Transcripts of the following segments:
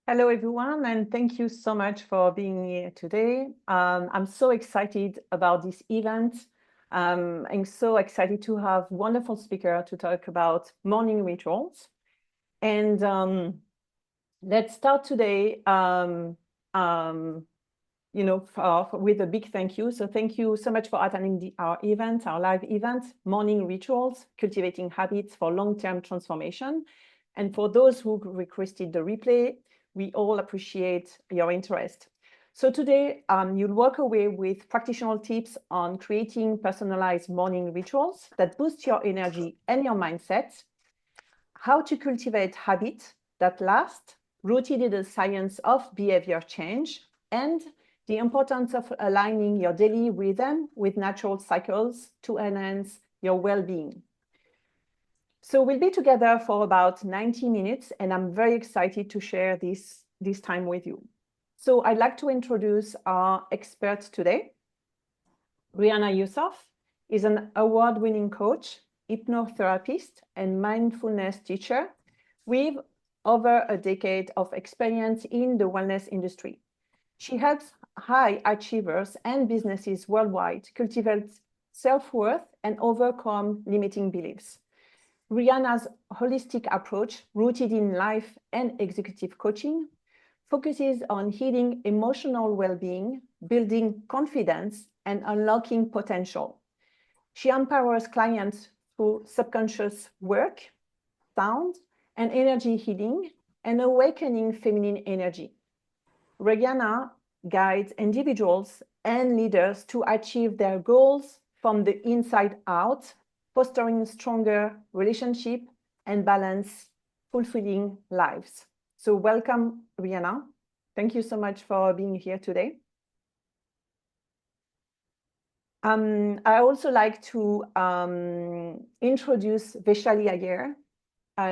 Hello, everyone, and thank you so much for being here today. I'm so excited about this event. I'm so excited to have wonderful speaker to talk about morning rituals. And let's start today, with a big thank you. So thank you so much for attending our event, our live event, Morning Rituals, Cultivating Habits for Long-Term Transformation. And for those who requested the replay, we all appreciate your interest. So today, you'll walk away with practical tips on creating personalized morning rituals that boost your energy and your mindset, how to cultivate habits that last, rooted in the science of behavior change, and the importance of aligning your daily rhythm with natural cycles to enhance your well-being. So we'll be together for about 90 minutes, and I'm very excited to share this time with you. So I'd like to introduce our expert today. Ryana Yusoff is an award-winning coach, hypnotherapist, and mindfulness teacher with over a decade of experience in the wellness industry. She helps high achievers and businesses worldwide cultivate self-worth and overcome limiting beliefs. Ryana's holistic approach, rooted in life and executive coaching, focuses on healing emotional well-being, building confidence, and unlocking potential. She empowers clients through subconscious work, sound, and energy healing, and awakening feminine energy. Ryana guides individuals and leaders to achieve their goals from the inside out, fostering stronger relationships and balanced, fulfilling lives. So welcome, Ryana. Thank you so much for being here today. I also like to introduce Vaishali Iyer.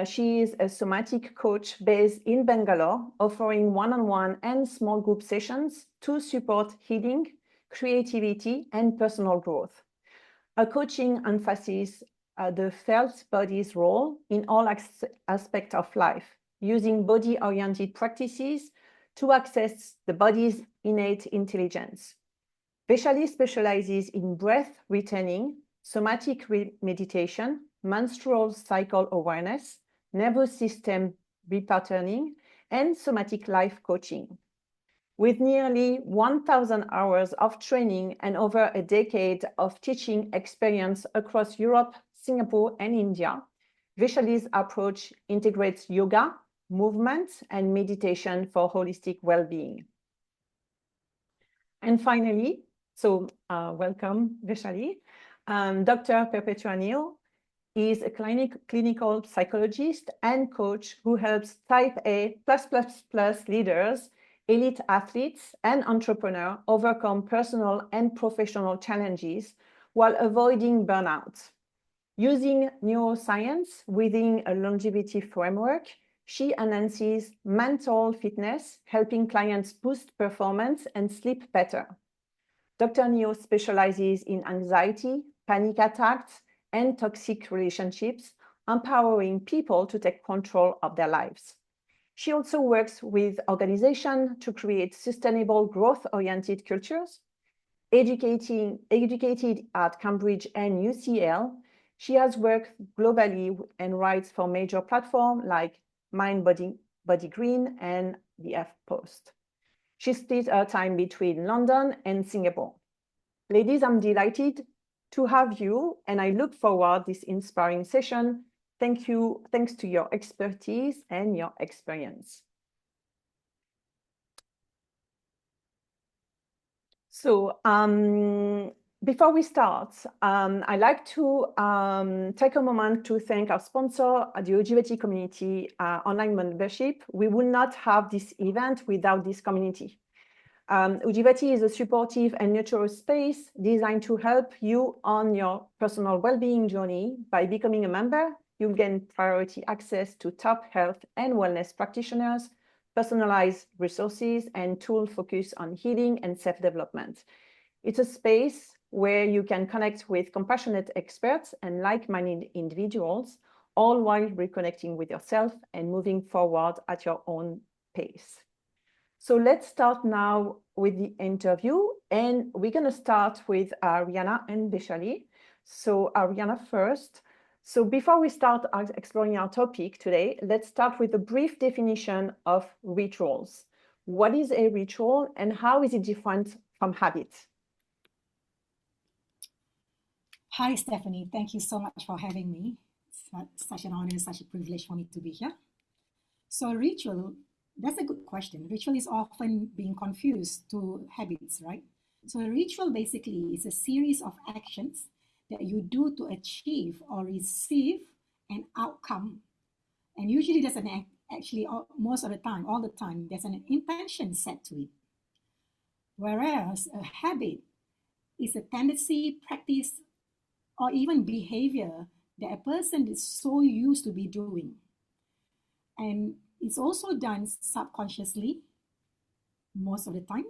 She is a somatic coach based in Bangalore, offering one-on-one and small group sessions to support healing, creativity, and personal growth. Her coaching emphasizes the felt body's role in all aspects of life, using body-oriented practices to access the body's innate intelligence. Vaishali specializes in breath retraining, somatic meditation, menstrual cycle awareness, nervous system repatterning, and somatic life coaching. With nearly 1,000 hours of training and over a decade of teaching experience across Europe, Singapore, and India, Vaishali's approach integrates yoga, movement, and meditation for holistic well-being. And finally, welcome, Vaishali. Dr. Perpetua Neo is a clinical psychologist and coach who helps type A++ leaders, elite athletes, and entrepreneurs overcome personal and professional challenges while avoiding burnout. Using neuroscience within a longevity framework, she enhances mental fitness, helping clients boost performance and sleep better. Dr. Neo specializes in anxiety, panic attacks, and toxic relationships, empowering people to take control of their lives. She also works with organizations to create sustainable growth-oriented cultures. Educated at Cambridge and UCL, she has worked globally and writes for major platforms like Mind Body Green and the HuffPost. She split her time between London and Singapore. Ladies, I'm delighted to have you, and I look forward to this inspiring session. Thank you. Thanks to your expertise and your experience. So before we start, I'd like to take a moment to thank our sponsor, the Cultivating community online membership. We would not have this event without this community. Cultivating is a supportive and neutral space designed to help you on your personal well-being journey. By becoming a member, you'll gain priority access to top health and wellness practitioners, personalized resources, and tools focused on healing and self-development. It's a space where you can connect with compassionate experts and like-minded individuals, all while reconnecting with yourself and moving forward at your own pace. So let's start now with the interview, and we're going to start with Ryana and Vaishali. So Ryana first. So before we start exploring our topic today, let's start with a brief definition of rituals. What is a ritual and how is it different from habits? Hi, Stephanie. Thank you so much for having me. It's such an honor, such a privilege for me to be here. So ritual, that's a good question. Ritual is often being confused to habits, right? So a ritual basically is a series of actions that you do to achieve or receive an outcome. And usually there's an actually most of the time, all the time, there's an intention set to it. Whereas a habit is a tendency, practice, or even behavior that a person is so used to be doing. And it's also done subconsciously most of the time.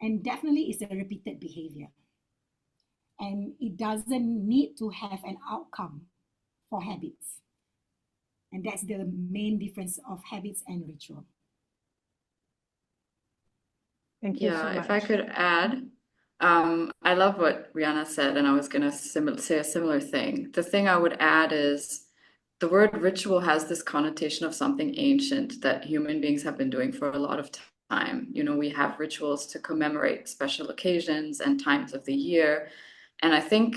And definitely it's a repeated behavior. And it doesn't need to have an outcome for habits. And that's the main difference of habits and ritual. Thank you so much. If I could add, I love what Ryana said, and I was going to say a similar thing. The thing I would add is the word ritual has this connotation of something ancient that human beings have been doing for a lot of time. You know, we have rituals to commemorate special occasions and times of the year. And I think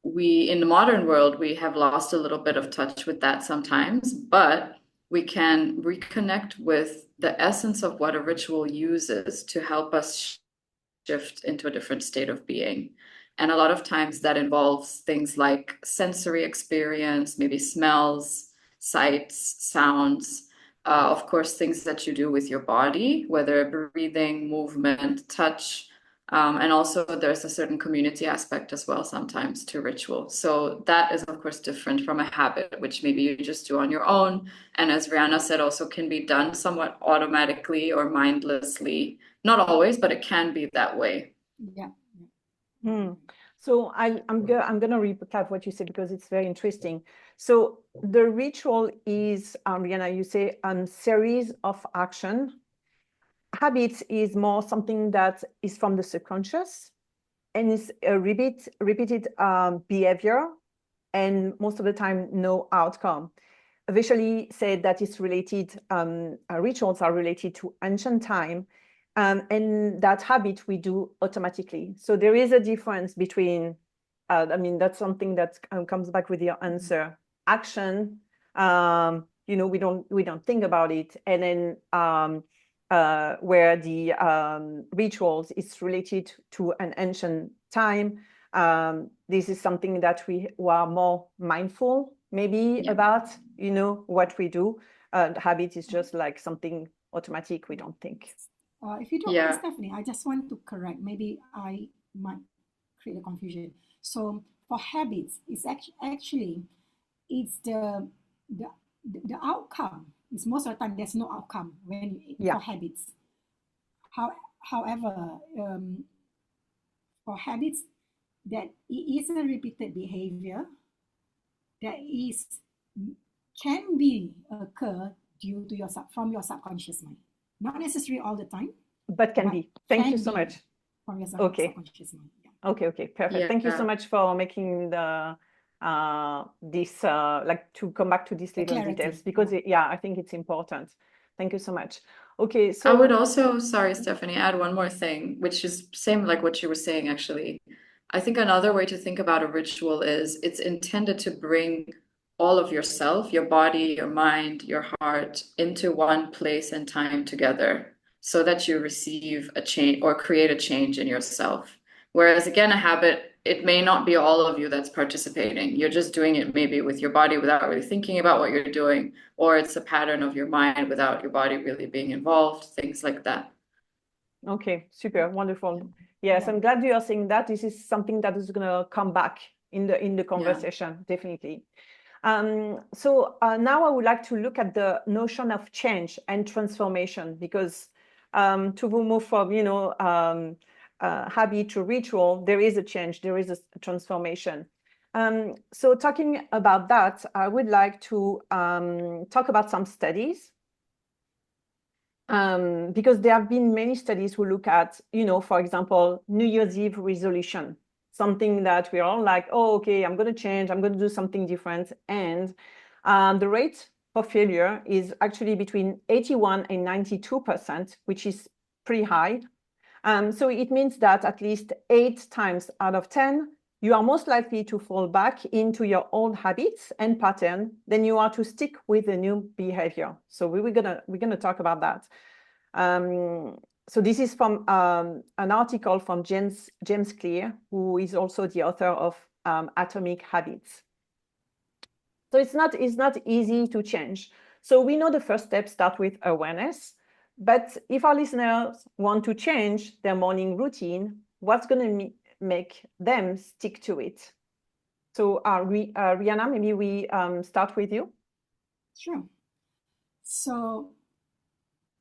in the modern world, we have lost a little bit of touch with that sometimes, but we can reconnect with the essence of what a ritual uses to help us shift into a different state of being. And a lot of times that involves things like sensory experience, maybe smells, sights, sounds, of course, things that you do with your body, whether breathing, movement, touch, and also there's a certain community aspect as well sometimes to ritual. So that is, of course, different from a habit, which maybe you just do on your own. And as Ryana said, also can be done somewhat automatically or mindlessly. Not always, but it can be that way. Yeah. So I'm going to recap what you said because it's very interesting. So the ritual is, Ryana, you say a series of action. Habits is more something that is from the subconscious and is a repeated behavior, and most of the time no outcome. Vaishali said that it's related, rituals are related to ancient time, and that habit we do automatically. So there is a difference between, I mean, that's something that comes back with your answer. Action, you know, we don't think about it, and then where the rituals is related to an ancient time. This is something that we are more mindful maybe about, you know, what we do. Habit is just like something automatic, we don't think. If you don't mind, Stephanie, I just want to correct. Maybe I might create a confusion. So for habits, it's actually it's the outcome. It's most of the time there's no outcome for habits. However, for habits, that it is a repeated behavior that can be occur due to from your subconscious mind. Not necessarily all the time, but can be. Thank you so much. From your subconscious mind. Yeah. Okay, perfect. Thank you so much for making the this like to come back to these little details, because I think it's important. Thank you so much. Okay, so I would also, sorry, Stephanie, add one more thing, which is same like what you were saying, actually. I think another way to think about a ritual is it's intended to bring all of yourself, your body, your mind, your heart into one place and time together so that you receive a change or create a change in yourself. Whereas again, a habit, it may not be all of you that's participating. You're just doing it maybe with your body without really thinking about what you're doing, or it's a pattern of your mind without your body really being involved, things like that. Okay, super, wonderful. Yes, I'm glad you are saying that. This is something that is going to come back in the conversation, definitely. So now I would like to look at the notion of change and transformation, because to move from, you know, habit to ritual, there is a change, there is a transformation. So talking about that, I would like to talk about some studies. because there have been many studies who look at, for example, New Year's Eve resolution, something that we're all like, oh, okay, I'm going to change, I'm going to do something different. And the rate for failure is actually between 81 and 92%, which is pretty high. So it means that at least 8 times out of 10, you are most likely to fall back into your old habits and pattern than you are to stick with a new behavior. So we're gonna talk about that. So this is from an article from James Clear, who is also the author of Atomic Habits. So it's not easy to change. So we know the first step starts with awareness. But if our listeners want to change their morning routine, what's going to make them stick to it? So Ryana, maybe we start with you. Sure. So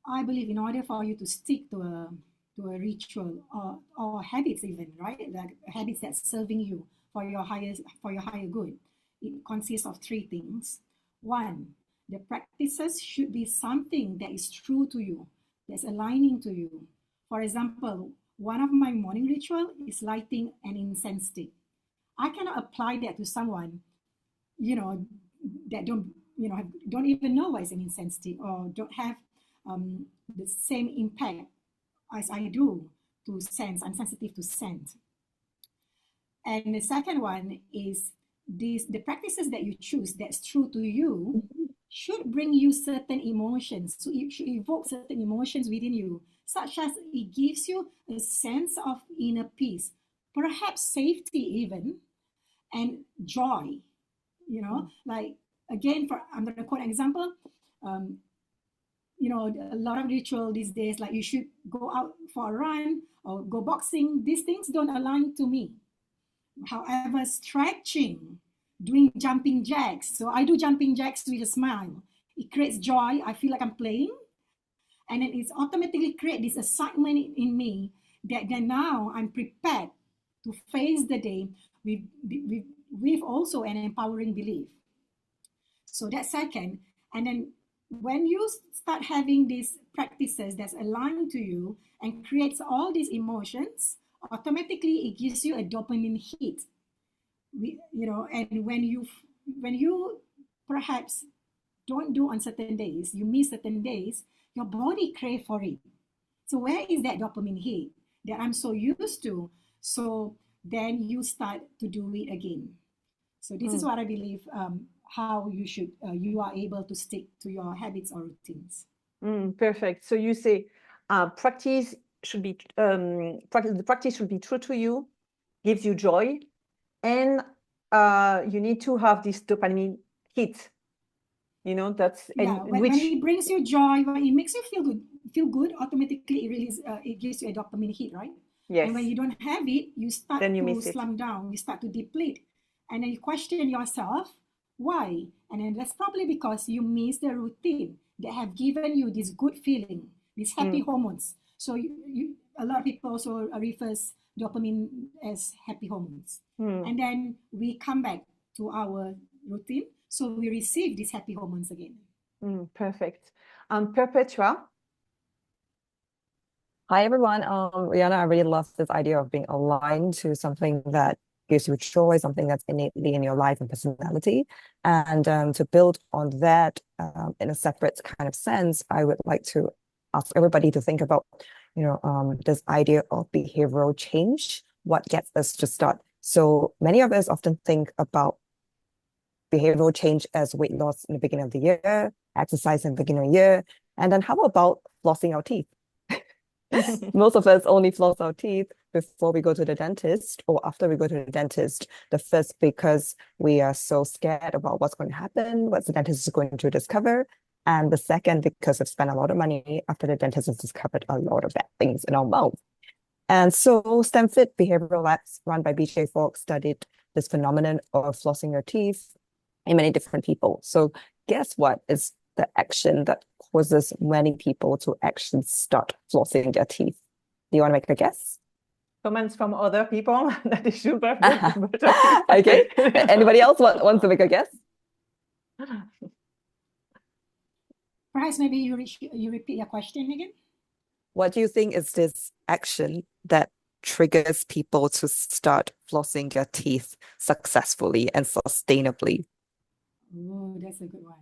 I believe in order for you to stick to a ritual or habits even, right? Like habits that's serving you for your higher good, it consists of 3 things. 1, the practices should be something that is true to you, that's aligning to you. For example, one of my morning ritual is lighting an incense stick. I cannot apply that to someone, that don't even know what is an incense stick, or don't have the same impact as I do to scents. I'm sensitive to scent. And the second one is the practices that you choose that's true to you should bring you certain emotions. So it should evoke certain emotions within you, such as it gives you a sense of inner peace, perhaps safety even, and joy. Like, again, I'm going to quote an example. A lot of ritual these days, like you should go out for a run or go boxing. These things don't align to me. However, stretching, doing jumping jacks. So I do jumping jacks with a smile. It creates joy. I feel like I'm playing. And then it's automatically create this excitement in me that then now I'm prepared to face the day with also an empowering belief. So that's second. And then when you start having these practices that's aligned to you and creates all these emotions, automatically it gives you a dopamine hit. And when you perhaps don't do on certain days, you miss certain days, your body crave for it. So where is that dopamine hit that I'm so used to? So then you start to do it again. So this is what I believe, how you are able to stick to your habits or routines. Perfect. So you say practice should be the practice should be true to you, gives you joy, and you need to have this dopamine hit. That's when it brings you joy, when it makes you feel good, automatically it gives you a dopamine hit, right? Yes. And when you don't have it, you start to slump down, you start to deplete, and then you question yourself, why? And then that's probably because you miss the routine that have given you this good feeling, these happy hormones. So a lot of people also refers dopamine as happy hormones. And then we come back to our routine, so we receive these happy hormones again. Perfect. Perpetua. Hi, everyone. Ryana, I really love this idea of being aligned to something that gives you joy, something that's innately in your life and personality. And to build on that in a separate kind of sense, I would like to ask everybody to think about, this idea of behavioral change, what gets us to start. So many of us often think about behavioral change as weight loss in the beginning of the year, exercise in the beginning of the year, and then how about flossing our teeth? Most of us only floss our teeth before we go to the dentist or after we go to the dentist. The first, because we are so scared about what's going to happen, what the dentist is going to discover. And the second, because we've spent a lot of money after the dentist has discovered a lot of bad things in our mouth. And so Stanford Behavioral Labs run by BJ Fogg studied this phenomenon of flossing your teeth in many different people. So guess what is the action that causes many people to actually start flossing their teeth? Do you want to make a guess? Comments from other people that they should have. Okay. Anybody else wants to make a guess? Perhaps maybe you repeat your question again. What do you think is this action that triggers people to start flossing their teeth successfully and sustainably? Oh, that's a good one.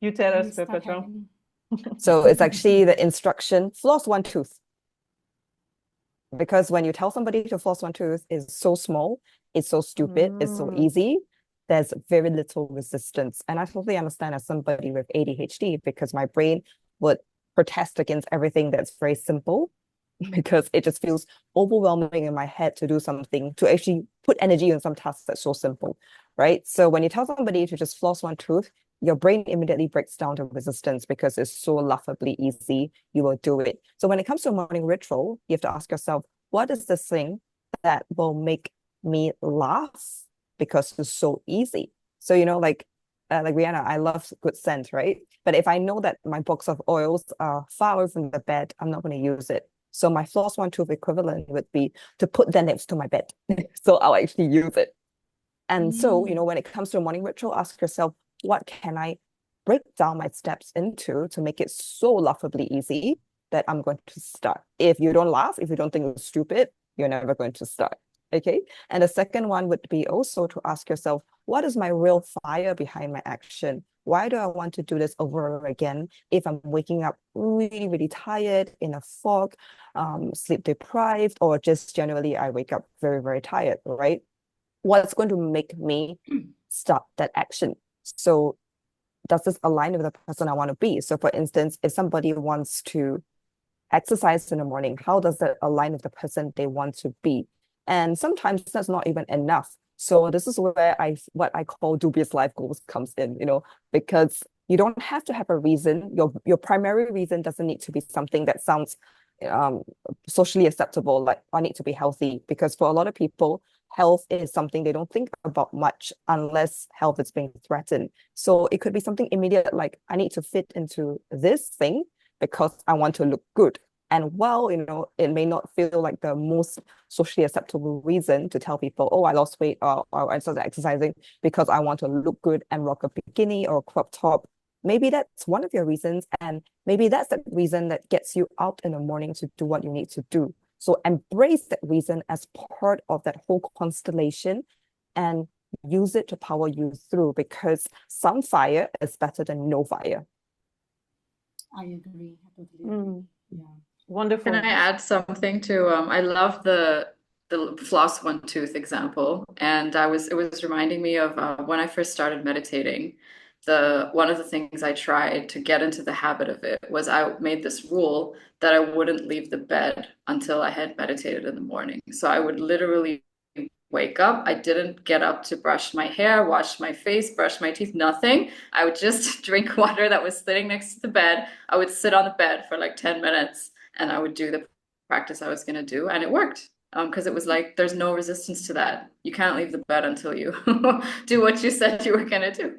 You tell When us, you start Perpetua. having- So it's actually the instruction, floss one tooth. Because when you tell somebody to floss one tooth, it's so small, it's so stupid, it's so easy, there's very little resistance. And I totally understand as somebody with ADHD, because my brain would protest against everything that's very simple, because it just feels overwhelming in my head to do something, to actually put energy on some tasks that's so simple, right? So when you tell somebody to just floss one tooth, your brain immediately breaks down to resistance because it's so laughably easy. You will do it. So when it comes to a morning ritual, you have to ask yourself, what is the thing that will make me laugh because it's so easy? So, like Ryana, I love good scent, right? But if I know that my box of oils are far away from the bed, I'm not going to use it. So my floss one tooth equivalent would be to put that next to my bed. So I'll actually use it. And so, when it comes to a morning ritual, ask yourself, what can I break down my steps into to make it so laughably easy that I'm going to start? If you don't laugh, if you don't think it's stupid, you're never going to start. Okay. And the second one would be also to ask yourself, what is my real fire behind my action? Why do I want to do this over and over again if I'm waking up really, really tired, in a fog, sleep deprived, or just generally I wake up very, very tired, right? What's going to make me start that action? So does this align with the person I want to be? So for instance, if somebody wants to exercise in the morning, how does that align with the person they want to be? And sometimes that's not even enough. So this is where what I call dubious life goals comes in, because you don't have to have a reason. Your primary reason doesn't need to be something that sounds socially acceptable, like I need to be healthy, because for a lot of people, health is something they don't think about much unless health is being threatened. So it could be something immediate, like I need to fit into this thing because I want to look good. And while, it may not feel like the most socially acceptable reason to tell people, oh, I lost weight or I started exercising because I want to look good and rock a bikini or a crop top. Maybe that's one of your reasons. And maybe that's the reason that gets you out in the morning to do what you need to do. So embrace that reason as part of that whole constellation and use it to power you through, because some fire is better than no fire. I agree. I totally agree. Yeah. Wonderful. Can I add something to I love the floss one tooth example, and it was reminding me of when I first started meditating. One of the things I tried to get into the habit of it was I made this rule that I wouldn't leave the bed until I had meditated in the morning. So I would literally wake up. I didn't get up to brush my hair, wash my face, brush my teeth, nothing. I would just drink water that was sitting next to the bed. I would sit on the bed for like 10 minutes and I would do the practice I was going to do, and it worked. Because it was like, there's no resistance to that. You can't leave the bed until you do what you said you were going to do.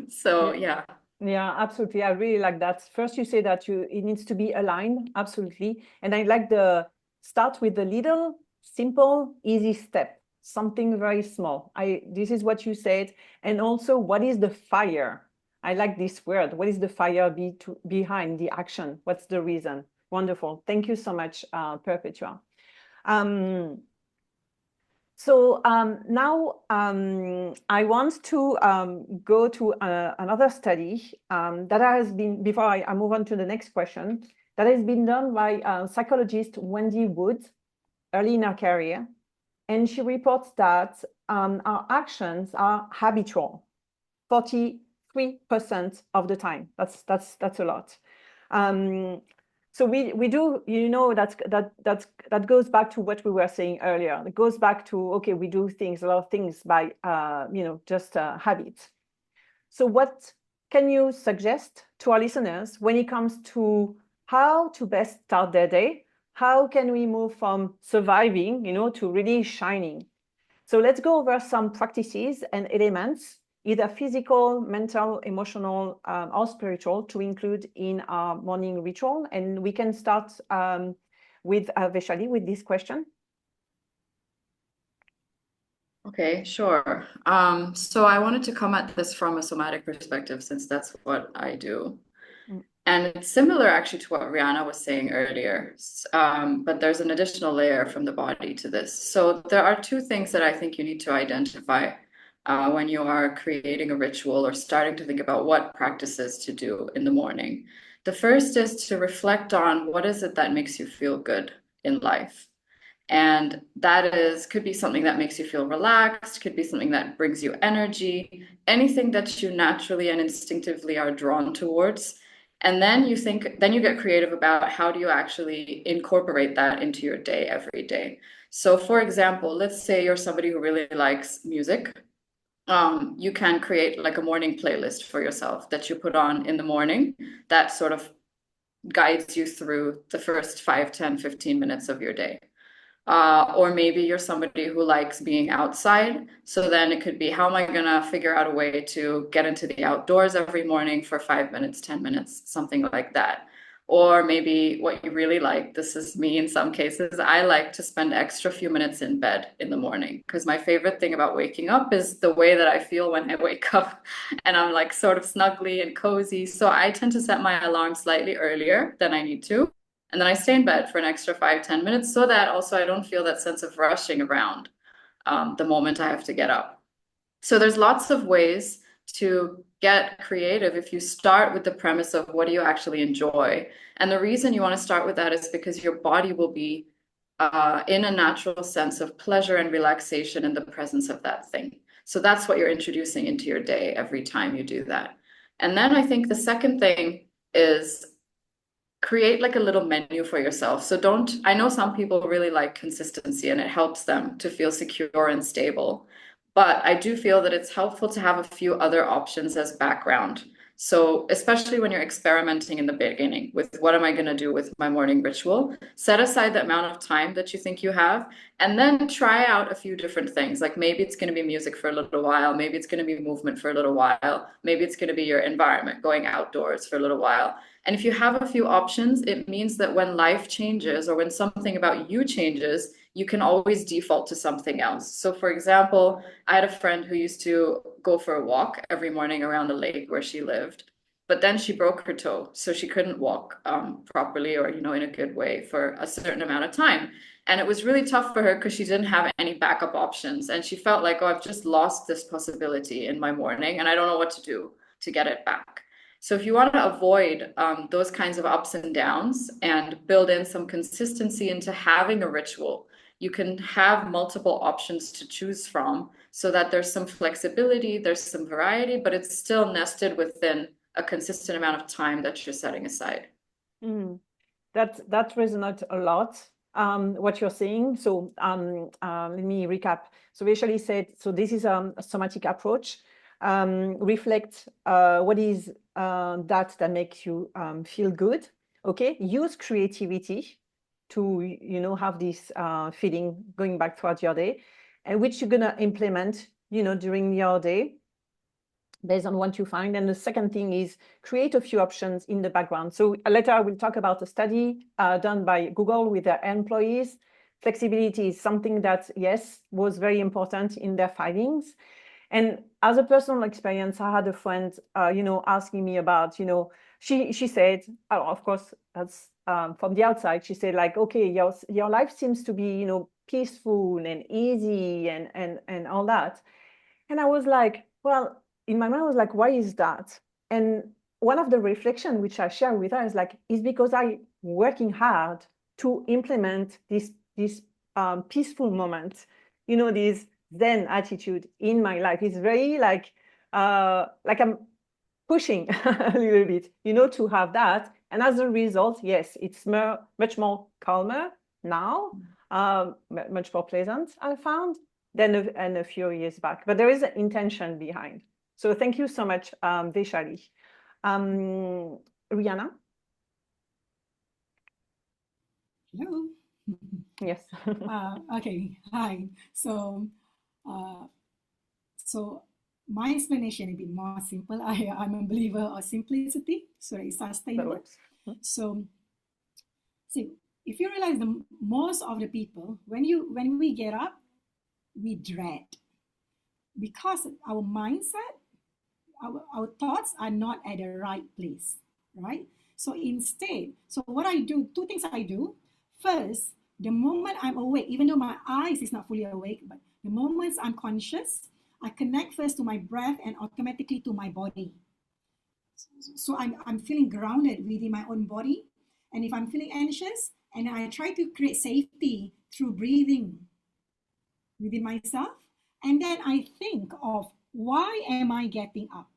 So, yeah. Yeah, absolutely. I really like that. First, you say that it needs to be aligned. Absolutely. And I like start with the little, simple, easy step, something very small. This is what you said. And also, what is the fire? I like this word. What is the fire behind the action? What's the reason? Wonderful. Thank you so much, Perpetua. So now I want to go to another study that has been, before I move on to the next question, that has been done by psychologist Wendy Wood early in her career. And she reports that our actions are habitual, 43% of the time. That's a lot. So we do, that goes back to what we were saying earlier. It goes back to, okay, we do a lot of things by, just habits. So what can you suggest to our listeners when it comes to how to best start their day? How can we move from surviving, to really shining? So let's go over some practices and elements, either physical, mental, emotional, or spiritual, to include in our morning ritual. And we can start with Vaishali with this question. Okay, sure. So I wanted to come at this from a somatic perspective since that's what I do. Mm. And it's similar actually to what Rihanna was saying earlier, but there's an additional layer from the body to this. So there are two things that I think you need to identify when you are creating a ritual or starting to think about what practices to do in the morning. The first is to reflect on what is it that makes you feel good in life. And that is could be something that makes you feel relaxed, could be something that brings you energy, anything that you naturally and instinctively are drawn towards. And then then you get creative about how do you actually incorporate that into your day every day. So for example, let's say you're somebody who really likes music. You can create like a morning playlist for yourself that you put on in the morning that sort of guides you through the first 5, 10, 15 minutes of your day. Or maybe you're somebody who likes being outside. So then it could be, how am I going to figure out a way to get into the outdoors every morning for 5 minutes, 10 minutes, something like that. Or maybe what you really like, this is me in some cases, I like to spend extra few minutes in bed in the morning because my favorite thing about waking up is the way that I feel when I wake up and I'm like sort of snuggly and cozy. So I tend to set my alarm slightly earlier than I need to. And then I stay in bed for an extra 5, 10 minutes so that also I don't feel that sense of rushing around the moment I have to get up. So there's lots of ways to get creative if you start with the premise of what do you actually enjoy. And the reason you want to start with that is because your body will be in a natural sense of pleasure and relaxation in the presence of that thing. So that's what you're introducing into your day every time you do that. And then I think the second thing is create like a little menu for yourself. So I know some people really like consistency and it helps them to feel secure and stable. But I do feel that it's helpful to have a few other options as background. So, especially when you're experimenting in the beginning with what am I going to do with my morning ritual, set aside the amount of time that you think you have, and then try out a few different things. Like maybe it's going to be music for a little while, maybe it's going to be movement for a little while, maybe it's going to be your environment, going outdoors for a little while. And if you have a few options, it means that when life changes or when something about you changes, you can always default to something else. So, for example, I had a friend who used to go for a walk every morning around the lake where she lived, but then she broke her toe, so she couldn't walk properly or in a good way for a certain amount of time. And it was really tough for her because she didn't have any backup options, and she felt like, oh, I've just lost this possibility in my morning, and I don't know what to do to get it back. So if you want to avoid those kinds of ups and downs and build in some consistency into having a ritual, you can have multiple options to choose from so that there's some flexibility, there's some variety, but it's still nested within a consistent amount of time that you're setting aside. Mm. That resonates a lot, what you're saying. So let me recap. So Vaishali said, so this is a somatic approach. Reflect what is that makes you feel good. Okay, use creativity to have this feeling going back throughout your day, and which you're gonna implement during your day based on what you find. And the second thing is create a few options in the background. So later I will talk about a study done by Google with their employees. Flexibility is something that, yes, was very important in their findings. And as a personal experience, I had a friend, asking me about, she said, of course, that's from the outside, she said like, okay, your life seems to be, peaceful and easy and all that. And I was like, well, in my mind, I was like, why is that? And one of the reflection which I share with her is because I working hard to implement this peaceful moment, this Zen attitude in my life. It's very like I'm pushing a little bit, to have that. And as a result, yes, it's much more calmer now, much more pleasant, I found, than a few years back. But there is an intention behind. So thank you so much, Vaishali. Ryana? Hello. Yes. Okay. Hi. So my explanation is a bit more simple. I'm a believer of simplicity, so it's sustainable. That works. So, see, if you realize most of the people, when we get up, we dread. because our mindset, our thoughts are not at the right place, right? So instead, so what I do, two things I do. First, the moment I'm awake, even though my eyes is not fully awake, but the moments I'm conscious, I connect first to my breath and automatically to my body. So I'm feeling grounded within my own body. And if I'm feeling anxious, and I try to create safety through breathing within myself, and then I think of, why am I getting up?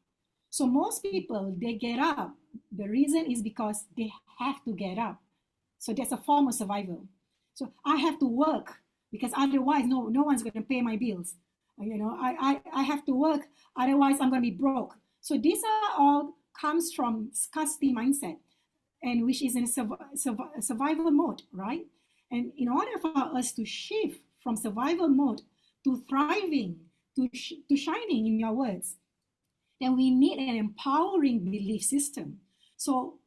So most people, they get up. The reason is because they have to get up. So that's a form of survival. So I have to work because otherwise no one's going to pay my bills. I have to work, otherwise I'm going to be broke. So these are all comes from scarcity mindset, and which is in survival mode, right? And in order for us to shift from survival mode to thriving, to shining, in your words, then we need an empowering belief system. So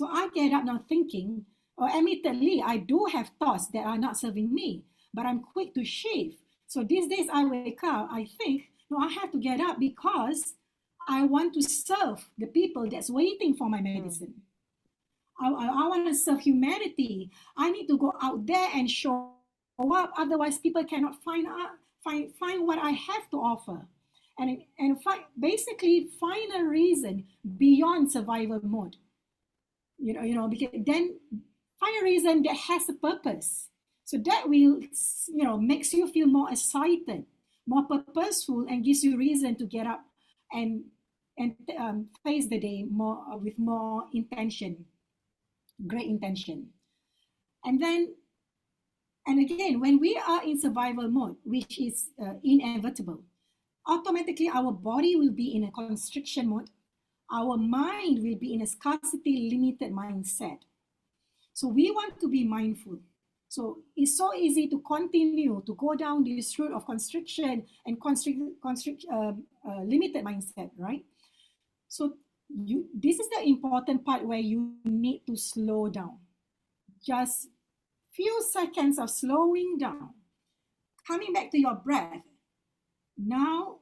I get up now thinking, or admittedly, I do have thoughts that are not serving me, but I'm quick to shift. So these days I wake up, I think, no, I have to get up because I want to serve the people that's waiting for my medicine. I want to serve humanity. I need to go out there and show up. Otherwise, people cannot find what I have to offer. And basically find a reason beyond survival mode. Because then find a reason that has a purpose. So that will, makes you feel more excited, more purposeful, and gives you reason to get up and face the day with more intention, great intention. And again, when we are in survival mode, which is inevitable, automatically our body will be in a constriction mode. Our mind will be in a scarcity limited mindset. So we want to be mindful. So it's so easy to continue to go down this route of constriction and limited mindset, right? So this is the important part where you need to slow down. Just few seconds of slowing down, coming back to your breath. Now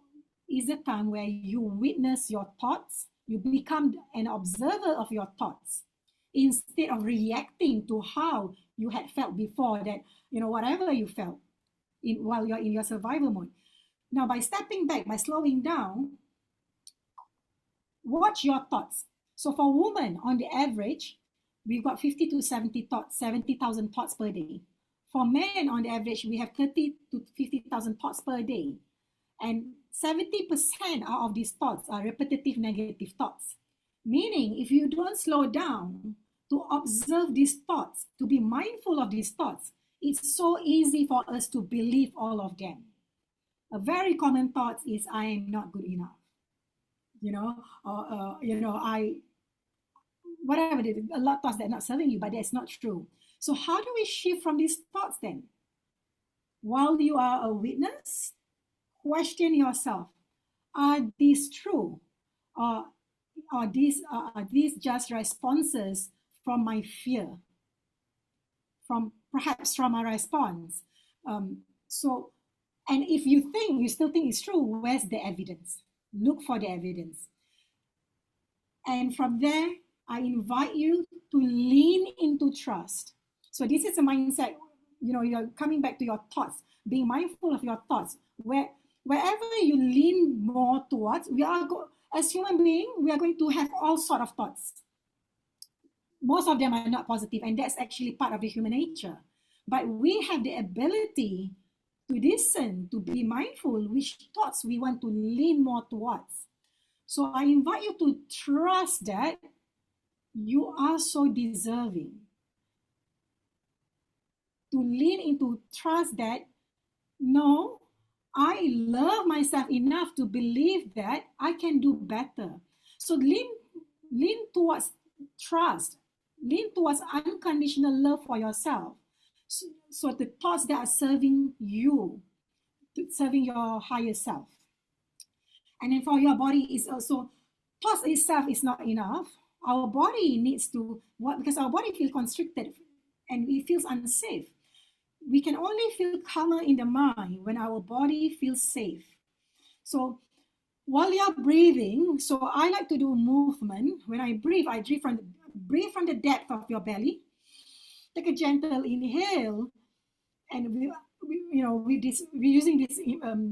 is the time where you witness your thoughts. You become an observer of your thoughts instead of reacting to how you had felt before that, whatever you felt while you're in your survival mode. Now, by stepping back, by slowing down, watch your thoughts. So for women, on the average, we've got 50 to 70,000 thoughts per day. For men, on the average, we have 30 to 50,000 thoughts per day. And 70% of these thoughts are repetitive negative thoughts. Meaning, if you don't slow down to observe these thoughts, to be mindful of these thoughts, it's so easy for us to believe all of them. A very common thought is, I am not good enough. Whatever it is, a lot of thoughts that are not serving you, but that's not true. So how do we shift from these thoughts then? While you are a witness, question yourself, are these true? Are these just responses from my fear? Perhaps from a response. And if you still think it's true, where's the evidence? Look for the evidence. And from there, I invite you to lean into trust. So this is a mindset, you're coming back to your thoughts, being mindful of your thoughts. Wherever you lean more towards, as human beings, we are going to have all sorts of thoughts. Most of them are not positive, and that's actually part of the human nature. But we have the ability to listen, to be mindful which thoughts we want to lean more towards. So I invite you to trust that you are so deserving. To lean into trust that, no, I love myself enough to believe that I can do better. So lean towards trust. Lean towards unconditional love for yourself. So the thoughts that are serving you, serving your higher self. And then for your body is also, thoughts itself is not enough. Our body needs to, because our body feels constricted and it feels unsafe. We can only feel calmer in the mind when our body feels safe. So while you're breathing, so I like to do movement. When I breathe breathe from the depth of your belly. Take a gentle inhale, and we're using this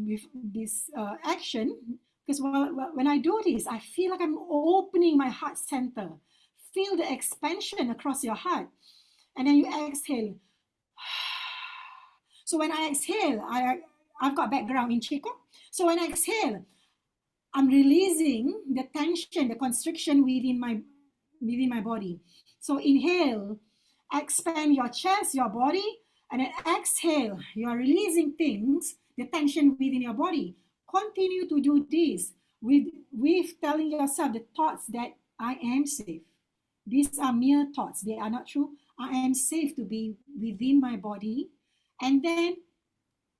with this action, because when I do this, I feel like I'm opening my heart center. Feel the expansion across your heart, and then you exhale. So when I exhale, I've got background in Qigong. So when I exhale, I'm releasing the tension, the constriction within my body. So inhale, expand your chest, your body, and then exhale, you are releasing things, the tension within your body. Continue to do this with telling yourself the thoughts that I am safe. These are mere thoughts, they are not true. I am safe to be within my body. And then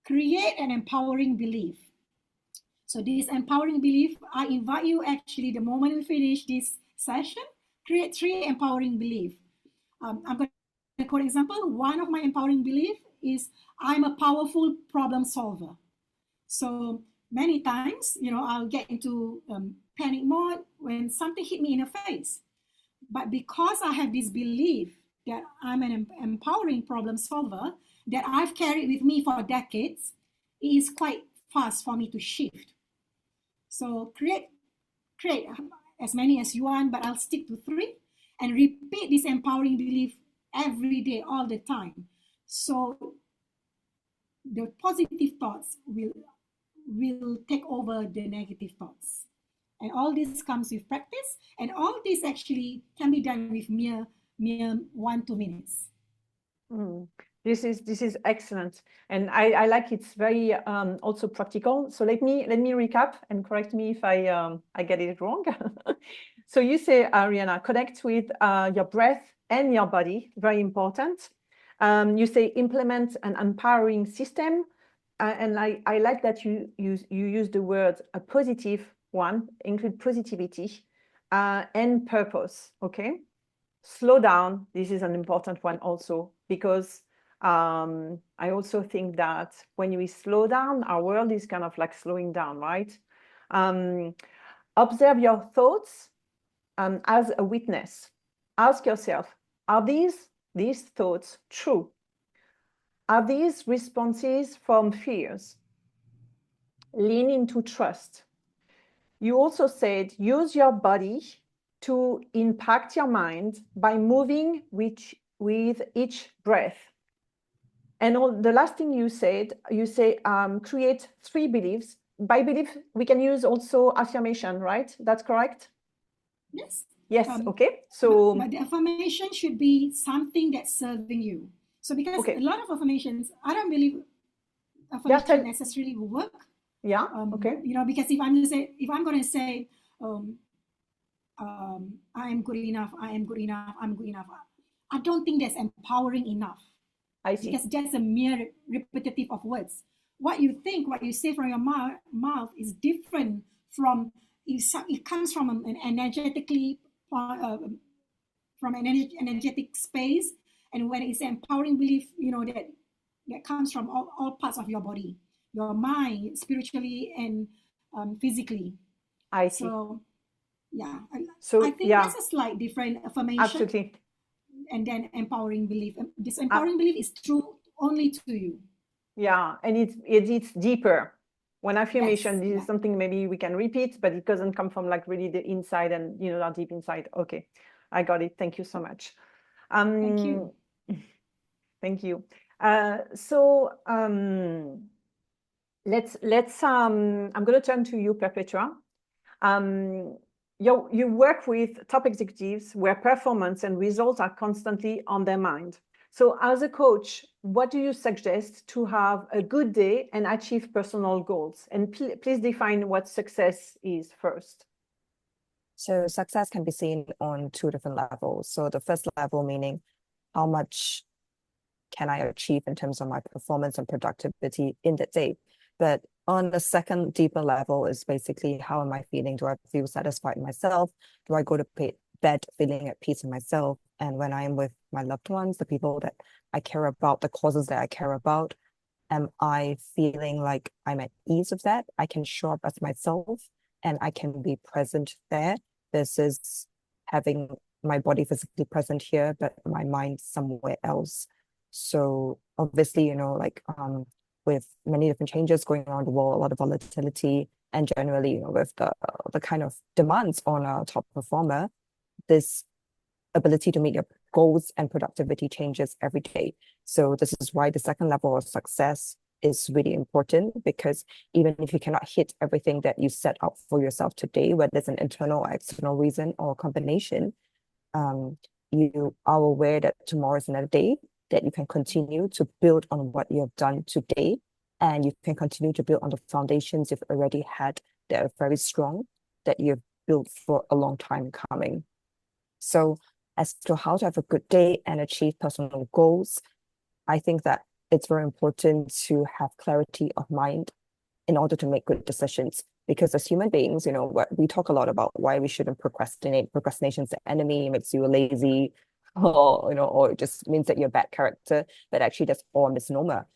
create an empowering belief. So this empowering belief, I invite you actually, the moment we finish this session, create 3 empowering beliefs. I'm going to quote example. One of my empowering belief is I'm a powerful problem solver. So many times, I'll get into panic mode when something hit me in the face. But because I have this belief that I'm an empowering problem solver that I've carried with me for decades, it is quite fast for me to shift. So create as many as you want, but I'll stick to 3 and repeat this empowering belief every day, all the time. So the positive thoughts will take over the negative thoughts. And all this comes with practice, and all this actually can be done with mere 1-2 minutes. This is excellent, and I like it's very also practical. So let me recap and correct me if I get it wrong. So you say, Ryana, connect with your breath and your body, very important. You say implement an empowering system, and I like that you use the word a positive one, include positivity and purpose. Okay, slow down. This is an important one also, because I also think that when we slow down, our world is kind of like slowing down, right? Observe your thoughts as a witness. Ask yourself, are these thoughts true? Are these responses from fears? Lean into trust. You also said, use your body to impact your mind by moving with each breath. And the last thing you said, you say create 3 beliefs. By belief, we can use also affirmation, right? That's correct? Yes. Yes, okay. So but the affirmation should be something that's serving you. So because a lot of affirmations, I don't believe affirmation necessarily will work. Yeah, okay. Because if I'm going to say, I am good enough, I'm good enough, I don't think that's empowering enough. I see. Because that's a mere repetitive of words. What you think, what you say from your mouth is different from, it comes from an energetically, from an energetic space. And when it's empowering belief, that comes from all parts of your body, your mind, spiritually and physically. I see. So, yeah. So I think that's a slight different affirmation. Absolutely. And then empowering belief. This empowering belief is true only to you. Yeah, and it's deeper. When affirmation, Yes, this is something maybe we can repeat, but it doesn't come from like really the inside and our deep inside. Okay, I got it. Thank you so much. Thank you. Thank you. So let's I'm going to turn to you, Perpetua. You work with top executives where performance and results are constantly on their mind. So as a coach, what do you suggest to have a good day and achieve personal goals? And please define what success is first. So success can be seen on 2 different levels. So the first level meaning how much can I achieve in terms of my performance and productivity in the day. But on the second deeper level is basically how am I feeling? Do I feel satisfied in myself? Do I go to bed feeling at peace in myself? And when I am with my loved ones, the people that I care about, the causes that I care about, am I feeling like I'm at ease with that? I can show up as myself and I can be present there versus having my body physically present here, but my mind somewhere else. So obviously, like with many different changes going on in the world, a lot of volatility, and generally, with the kind of demands on a top performer, this ability to meet your goals and productivity changes every day. So this is why the second level of success is really important, because even if you cannot hit everything that you set out for yourself today, whether it's an internal or external reason or a combination, you are aware that tomorrow is another day, that you can continue to build on what you have done today, and you can continue to build on the foundations you've already had that are very strong, that you've built for a long time coming. So as to how to have a good day and achieve personal goals, I think that it's very important to have clarity of mind in order to make good decisions. Because as human beings, we talk a lot about why we shouldn't procrastinate. Procrastination's the enemy, it makes you lazy, or it just means that you're a bad character. But actually, that's all a misnomer.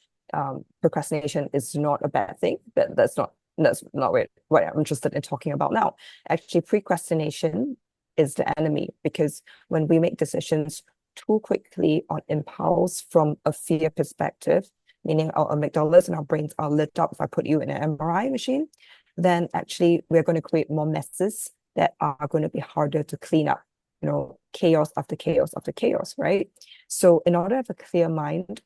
Procrastination is not a bad thing, but that's not what I'm interested in talking about now. Actually, procrastination is the enemy, because when we make decisions too quickly on impulse from a fear perspective, meaning our amygdalas and our brains are lit up. If I put you in an MRI machine, then actually we're going to create more messes that are going to be harder to clean up, chaos after chaos after chaos, right? So in order to have a clear mind,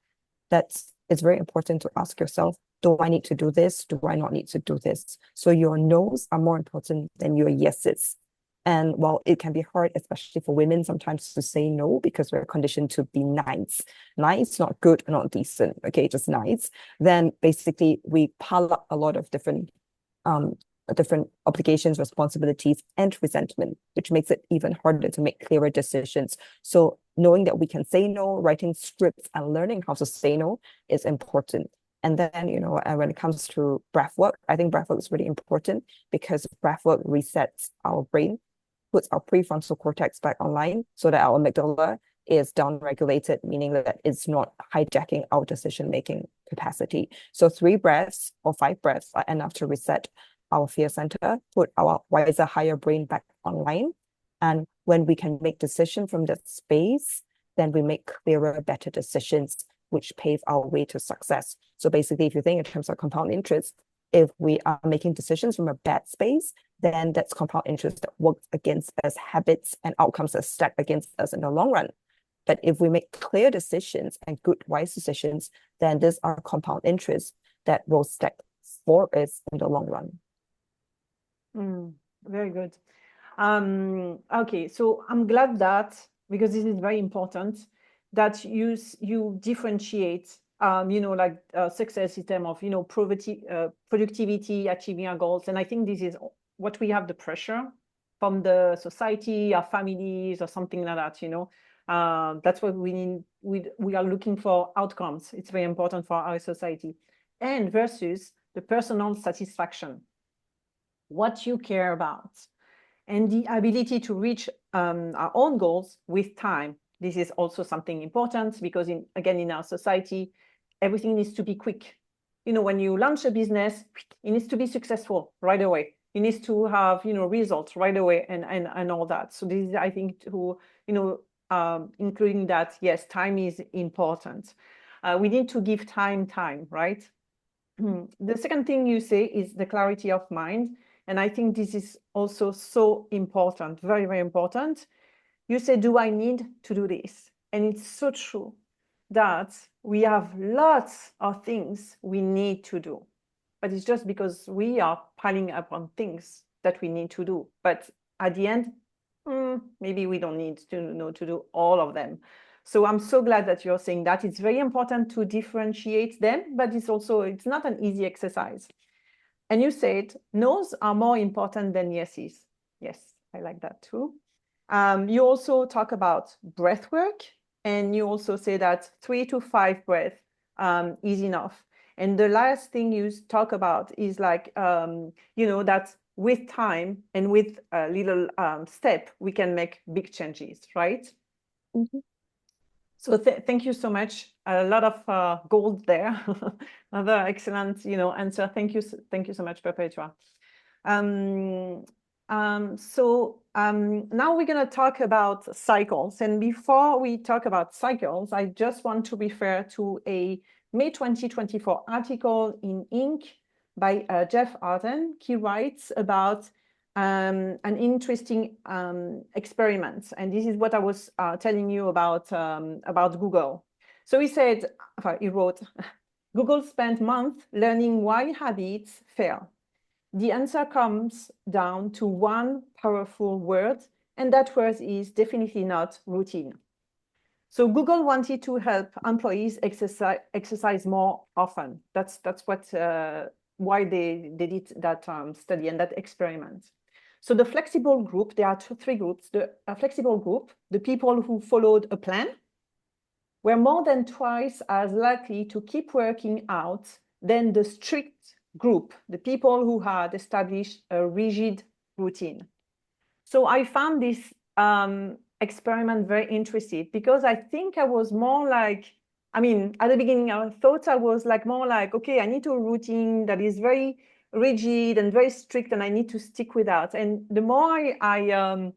it's very important to ask yourself, do I need to do this? Do I not need to do this? So your no's are more important than your yeses. And while it can be hard, especially for women, sometimes to say no, because we're conditioned to be nice, not good, not decent, okay, just nice, then basically we pile up a lot of different obligations, responsibilities, and resentment, which makes it even harder to make clearer decisions. So knowing that we can say no, writing scripts, and learning how to say no is important. And then, and when it comes to breath work, I think breath work is really important, because breath work resets our brain, puts our prefrontal cortex back online, so that our amygdala is downregulated, meaning that it's not hijacking our decision-making capacity. So 3 breaths or 5 breaths are enough to reset our fear center, put our wiser, higher brain back online. And when we can make decisions from that space, then we make clearer, better decisions, which pave our way to success. So basically, if you think in terms of compound interest, if we are making decisions from a bad space, then that's compound interest that works against us, habits and outcomes that stack against us in the long run. But if we make clear decisions and good, wise decisions, then these are compound interest that will stack for us in the long run. Very good. Okay, so I'm glad that, because this is very important, that you differentiate, success in terms of, productivity, achieving our goals. And I think this is what we have the pressure from the society, our families, or something like that, that's what we need. We are looking for outcomes. It's very important for our society. And versus the personal satisfaction, what you care about, and the ability to reach our own goals with time. This is also something important, because in our society, everything needs to be quick. When you launch a business, it needs to be successful right away. It needs to have, results right away, and all that. So this is, I think, including that, yes, time is important. We need to give time, right? The second thing you say is the clarity of mind. And I think this is also so important, very, very important. You say, do I need to do this? And it's so true that we have lots of things we need to do. But it's just because we are piling up on things that we need to do. But at the end, maybe we don't need to do all of them. So I'm so glad that you're saying that. It's very important to differentiate them, but it's not an easy exercise. And you said no's are more important than yeses. Yes, I like that too. You also talk about breath work, and you also say that 3 to 5 breaths is enough. And the last thing you talk about is that with time and with a little step, we can make big changes, right? Mm-hmm. So thank you so much. A lot of gold there. Another excellent, answer. Thank you so much, Perpetua. Now we're going to talk about cycles. And before we talk about cycles, I just want to refer to a May 2024 article in Inc. by Jeff Arden. He writes about an interesting experiment. And this is what I was telling you about Google. So he wrote, Google spent months learning why habits fail. The answer comes down to one powerful word, and that word is definitely not routine. So Google wanted to help employees exercise more often. That's why they did that study and that experiment. So the flexible group, there are three groups. The flexible group, the people who followed a plan, were more than twice as likely to keep working out than the strict group, the people who had established a rigid routine. So I found this experiment very interesting because I think I was more like, at the beginning, I thought I was more like, okay, I need a routine that is very rigid and very strict, and I need to stick with that. And the more I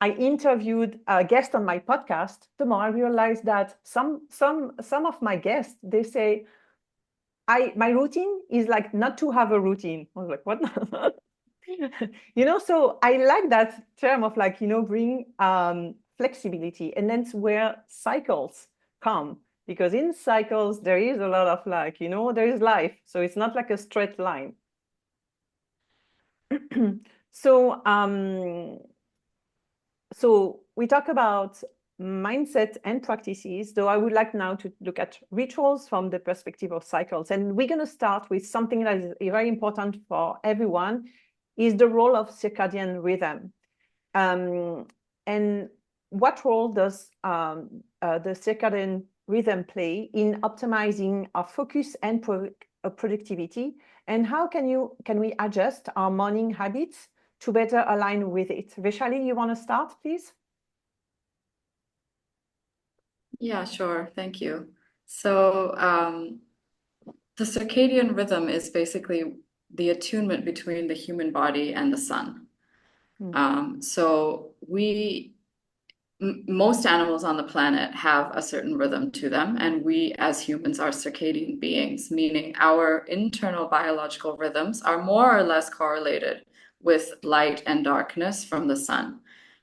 interviewed a guest on my podcast, the more I realized that some of my guests, they say, my routine is not to have a routine. I was like, what? So I like that term of bring flexibility, and that's where cycles come, because in cycles there is a lot of there is life, so it's not like a straight line. So we talk about mindset and practices, though I would like now to look at rituals from the perspective of cycles. And we're going to start with something that is very important for everyone, is the role of circadian rhythm. And what role does the circadian rhythm play in optimizing our focus and productivity? And how can we adjust our morning habits to better align with it? Vaishali, you want to start, please? Yeah, sure. Thank you. So the circadian rhythm is basically the attunement between the human body and the sun. So most animals on the planet have a certain rhythm to them, and we as humans are circadian beings, meaning our internal biological rhythms are more or less correlated with light and darkness from the sun.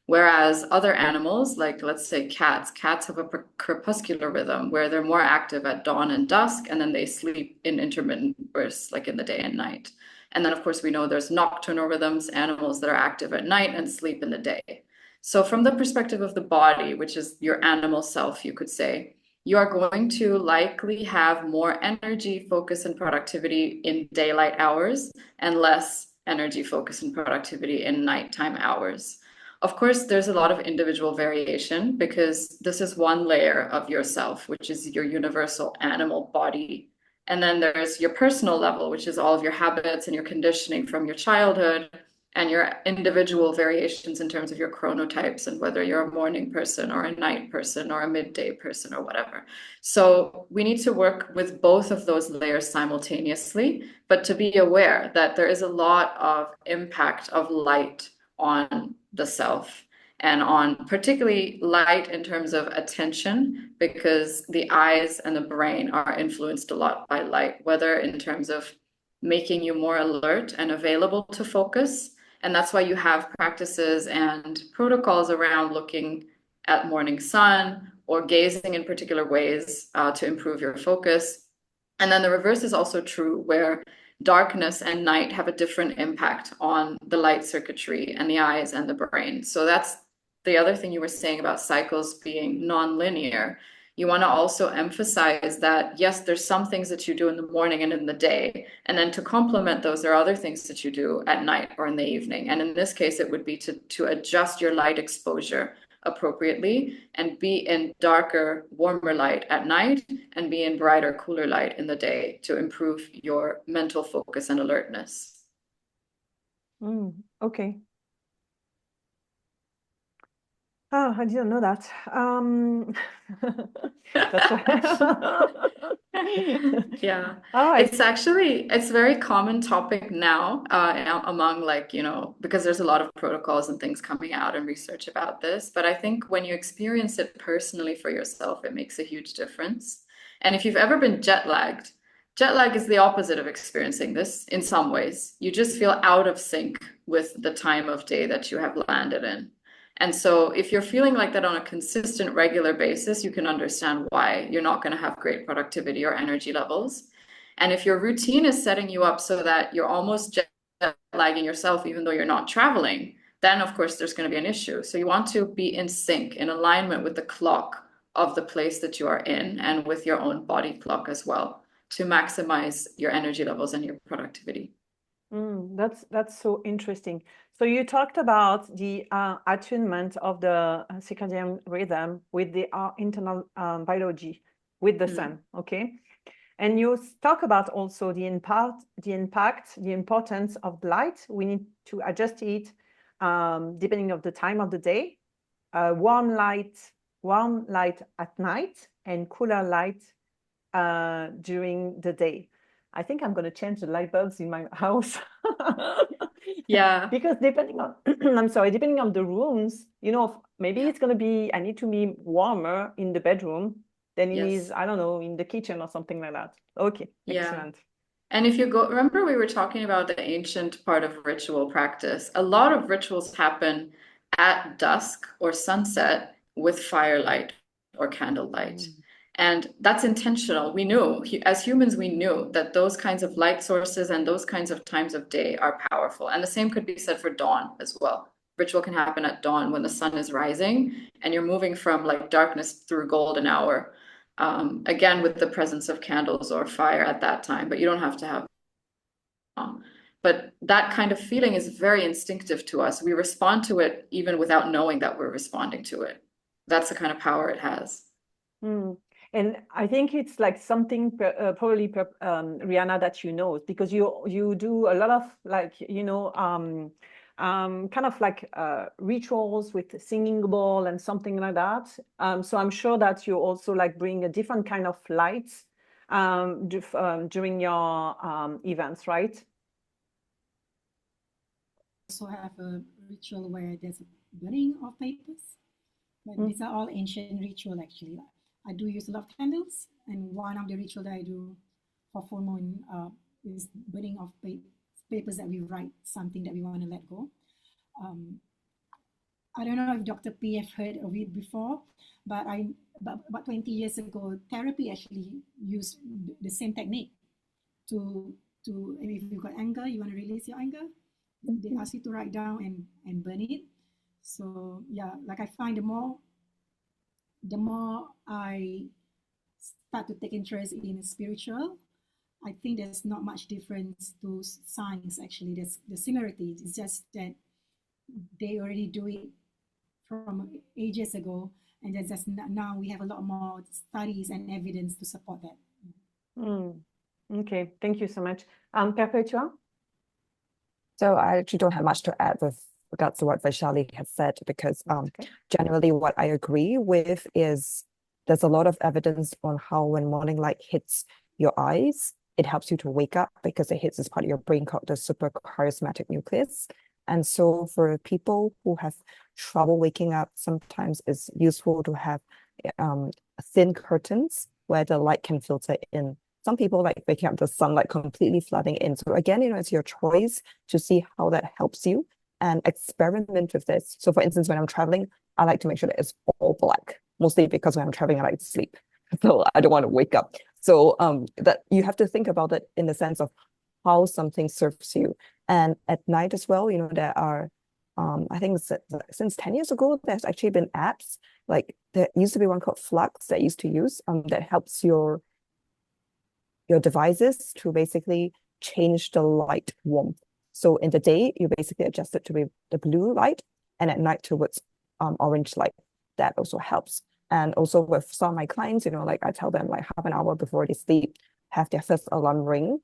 Whereas other animals, like let's say cats have a crepuscular rhythm where they're more active at dawn and dusk, and then they sleep in intermittent bursts, like in the day and night. And then, of course, we know there's nocturnal rhythms, animals that are active at night and sleep in the day. So from the perspective of the body, which is your animal self, you could say, you are going to likely have more energy, focus, and productivity in daylight hours and less energy, focus, and productivity in nighttime hours. Of course, there's a lot of individual variation because this is one layer of yourself, which is your universal animal body. And then there's your personal level, which is all of your habits and your conditioning from your childhood, and your individual variations in terms of your chronotypes and whether you're a morning person or a night person or a midday person or whatever. So we need to work with both of those layers simultaneously, but to be aware that there is a lot of impact of light on the self, and on particularly light in terms of attention, because the eyes and the brain are influenced a lot by light, whether in terms of making you more alert and available to focus. And that's why you have practices and protocols around looking at morning sun or gazing in particular ways to improve your focus. And then the reverse is also true, where darkness and night have a different impact on the light circuitry and the eyes and the brain. So that's the other thing you were saying about cycles being non-linear. You want to also emphasize that, yes, there's some things that you do in the morning and in the day, and then to complement those, there are other things that you do at night or in the evening. And in this case, it would be to adjust your light exposure appropriately and be in darker, warmer light at night and be in brighter, cooler light in the day to improve your mental focus and alertness. Okay. Oh, I didn't know that. That's right. Yeah, All right. it's a very common topic now among like, because there's a lot of protocols and things coming out and research about this. But I think when you experience it personally for yourself, it makes a huge difference. And if you've ever been jet lag is the opposite of experiencing this in some ways. You just feel out of sync with the time of day that you have landed in. And so if you're feeling like that on a consistent, regular basis, you can understand why you're not going to have great productivity or energy levels. And if your routine is setting you up so that you're almost jet lagging yourself, even though you're not traveling, then of course there's going to be an issue. So you want to be in sync, in alignment with the clock of the place that you are in and with your own body clock as well to maximize your energy levels and your productivity. That's so interesting. So you talked about the attunement of the circadian rhythm with the internal biology, with the sun, okay? And you talk about also the impact, the importance of light. We need to adjust it depending of the time of the day. Warm light at night and cooler light during the day. I think I'm going to change the light bulbs in my house. Yeah. Because depending on, depending on the rooms, maybe it's going to be, I need to be warmer in the bedroom than it is, I don't know, in the kitchen or something like that. Okay, excellent. And if you remember we were talking about the ancient part of ritual practice. A lot of rituals happen at dusk or sunset with firelight or candlelight. And that's intentional. We knew, as humans, we knew that those kinds of light sources and those kinds of times of day are powerful. And the same could be said for dawn as well. Ritual can happen at dawn when the sun is rising and you're moving from like darkness through golden hour. Again, with the presence of candles or fire at that time, but you don't have to have. But that kind of feeling is very instinctive to us. We respond to it even without knowing that we're responding to it. That's the kind of power it has. And I think it's like something probably Ryana that because you do a lot of like kind of like rituals with singing bowl and something like that. So I'm sure that you also like bring a different kind of lights during your events, right? Also have a ritual where there's a burning of papers, but these are all ancient ritual actually. I do use a lot of candles, and one of the rituals that I do for full moon is burning of papers that we write something that we want to let go. I don't know if Dr. P have heard of it before, but about 20 years ago, therapy actually used the same technique to if you've got anger, you want to release your anger, they ask you to write down and burn it. So yeah, like I find the more I start to take interest in spiritual, I think there's not much difference to science actually. There's the similarity. It's just that they already do it from ages ago, and then just now we have a lot more studies and evidence to support that. Okay, thank you so much. Perpetua? So I actually don't have much to add with regards to what Vaishali has said, because generally what I agree with is there's a lot of evidence on how when morning light hits your eyes, it helps you to wake up because it hits this part of your brain called the suprachiasmatic nucleus. And so for people who have trouble waking up, sometimes it's useful to have thin curtains where the light can filter in. Some people like waking up the sunlight completely flooding in. So again, it's your choice to see how that helps you and experiment with this. So for instance, when I'm traveling, I like to make sure that it's all black, mostly because when I'm traveling, I like to sleep. So I don't want to wake up. So that you have to think about it in the sense of how something serves you. And at night as well, there are, I think since 10 years ago, there's actually been apps. Like there used to be one called Flux that I used to use that helps your devices to basically change the light warmth. So in the day, you basically adjust it to be the blue light, and at night towards orange light. That also helps. And also with some of my clients, like I tell them like half an hour before they sleep, have their first alarm ring.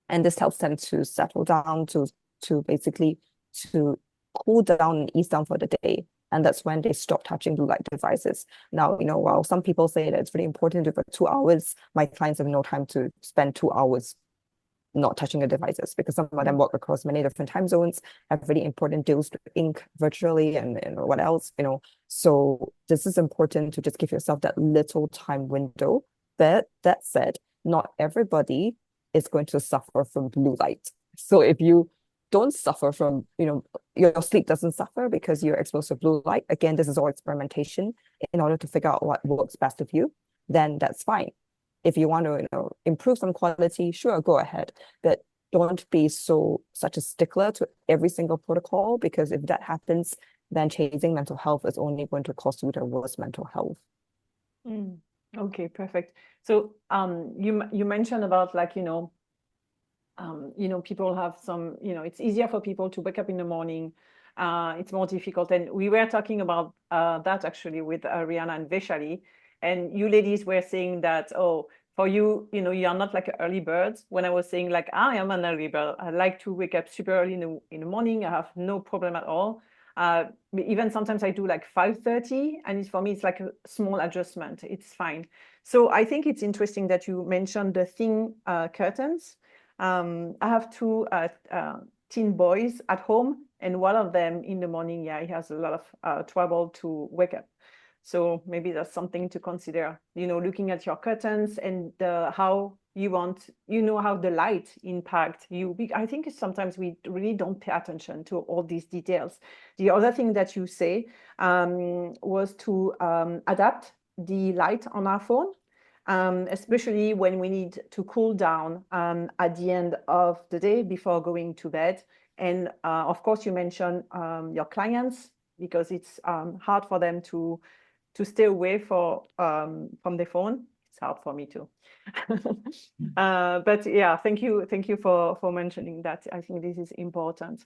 And this helps them to settle down, to basically to cool down and ease down for the day. And that's when they stop touching blue light devices. Now, while some people say that it's really important to for 2 hours, my clients have no time to spend 2 hours not touching the devices, because some of them work across many different time zones, have really important deals to ink virtually and what else, So this is important to just give yourself that little time window. But that said, not everybody is going to suffer from blue light. So if you don't suffer from, your sleep doesn't suffer because you're exposed to blue light, again, this is all experimentation in order to figure out what works best with you, then that's fine. If you want to, improve some quality, sure, go ahead. But don't be such a stickler to every single protocol, because if that happens, then chasing mental health is only going to cause you the worst mental health. Okay, perfect. So you mentioned about people have some, it's easier for people to wake up in the morning. It's more difficult. And we were talking about that actually with Ryana and Vaishali. And you ladies were saying that, for you, you are not like early birds. When I was saying like, I am an early bird, I like to wake up super early in the morning. I have no problem at all. Even sometimes I do like 5:30, and for me, it's like a small adjustment. It's fine. So I think it's interesting that you mentioned the thin curtains. I have two teen boys at home, and one of them in the morning, he has a lot of trouble to wake up. So maybe that's something to consider, looking at your curtains and how you want, how the light impact you. I think sometimes we really don't pay attention to all these details. The other thing that you say was to adapt the light on our phone, especially when we need to cool down at the end of the day before going to bed. And of course, you mentioned your clients, because it's hard for them to stay away from the phone. It's hard for me too. But yeah, thank you for mentioning that. I think this is important.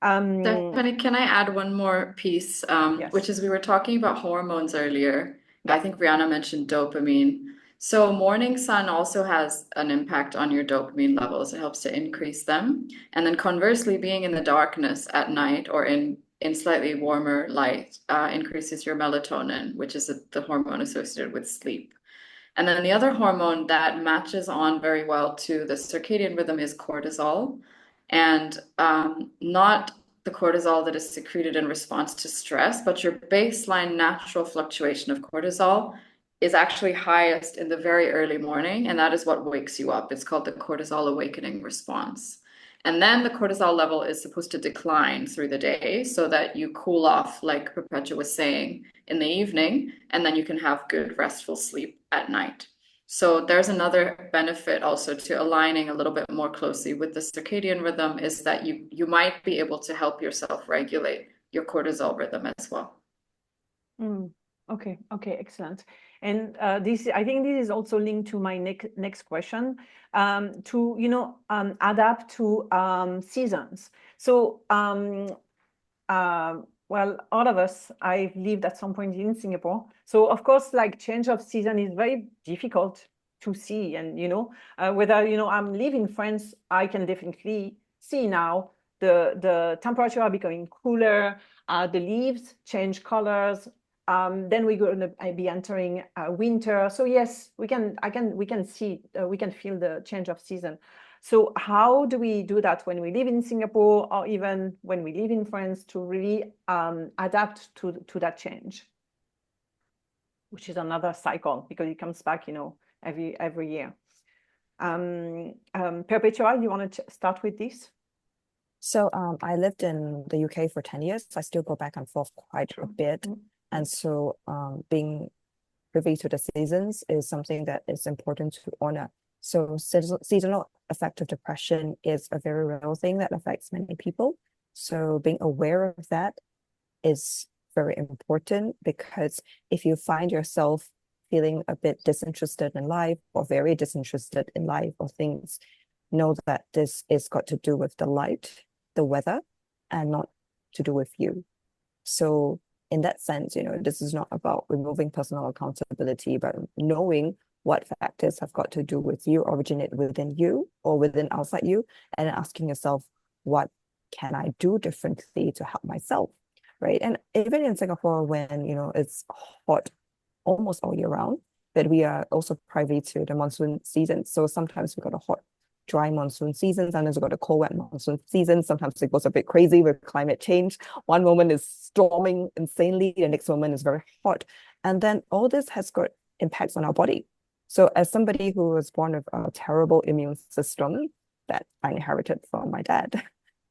Stephanie, can I add one more piece, Yes. which is we were talking about hormones earlier. I think Ryana mentioned dopamine. So morning sun also has an impact on your dopamine levels. It helps to increase them. And then conversely, being in the darkness at night or in slightly warmer light increases your melatonin, which is the hormone associated with sleep. And then the other hormone that matches on very well to the circadian rhythm is cortisol, and not the cortisol that is secreted in response to stress, but your baseline natural fluctuation of cortisol is actually highest in the very early morning, and that is what wakes you up. It's called the cortisol awakening response. And then the cortisol level is supposed to decline through the day so that you cool off, like Perpetua was saying, in the evening, and then you can have good restful sleep at night. So there's another benefit also to aligning a little bit more closely with the circadian rhythm, is that you might be able to help yourself regulate your cortisol rhythm as well. Okay, excellent. And I think this is also linked to my next question, to adapt to seasons. So well, all of us, I've lived at some point in Singapore. So of course, like change of season is very difficult to see. And, whether, I'm living in France, I can definitely see now the temperature are becoming cooler, the leaves change colors. Then we're going to be entering winter. So yes, we can see, we can feel the change of season. So how do we do that when we live in Singapore, or even when we live in France, to really adapt to that change, which is another cycle, because it comes back, every year. Perpetua, you want to start with this? So I lived in the UK for 10 years. I still go back and forth quite a bit. And so being privy to the seasons is something that is important to honor. So seasonal affective depression is a very real thing that affects many people. So being aware of that is very important, because if you find yourself feeling a bit disinterested in life, or very disinterested in life or things, know that this is got to do with the light, the weather, and not to do with you. So in that sense, this is not about removing personal accountability, but knowing what factors have got to do with you, originate within you or within outside you, and asking yourself, what can I do differently to help myself? right? And even in Singapore, when, it's hot almost all year round, but we are also privy to the monsoon season. So sometimes we got a hot, dry monsoon season, sometimes we got a cold, wet monsoon season. Sometimes it goes a bit crazy with climate change. One moment is storming insanely, the next moment is very hot. And then all this has got impacts on our body. So as somebody who was born with a terrible immune system that I inherited from my dad,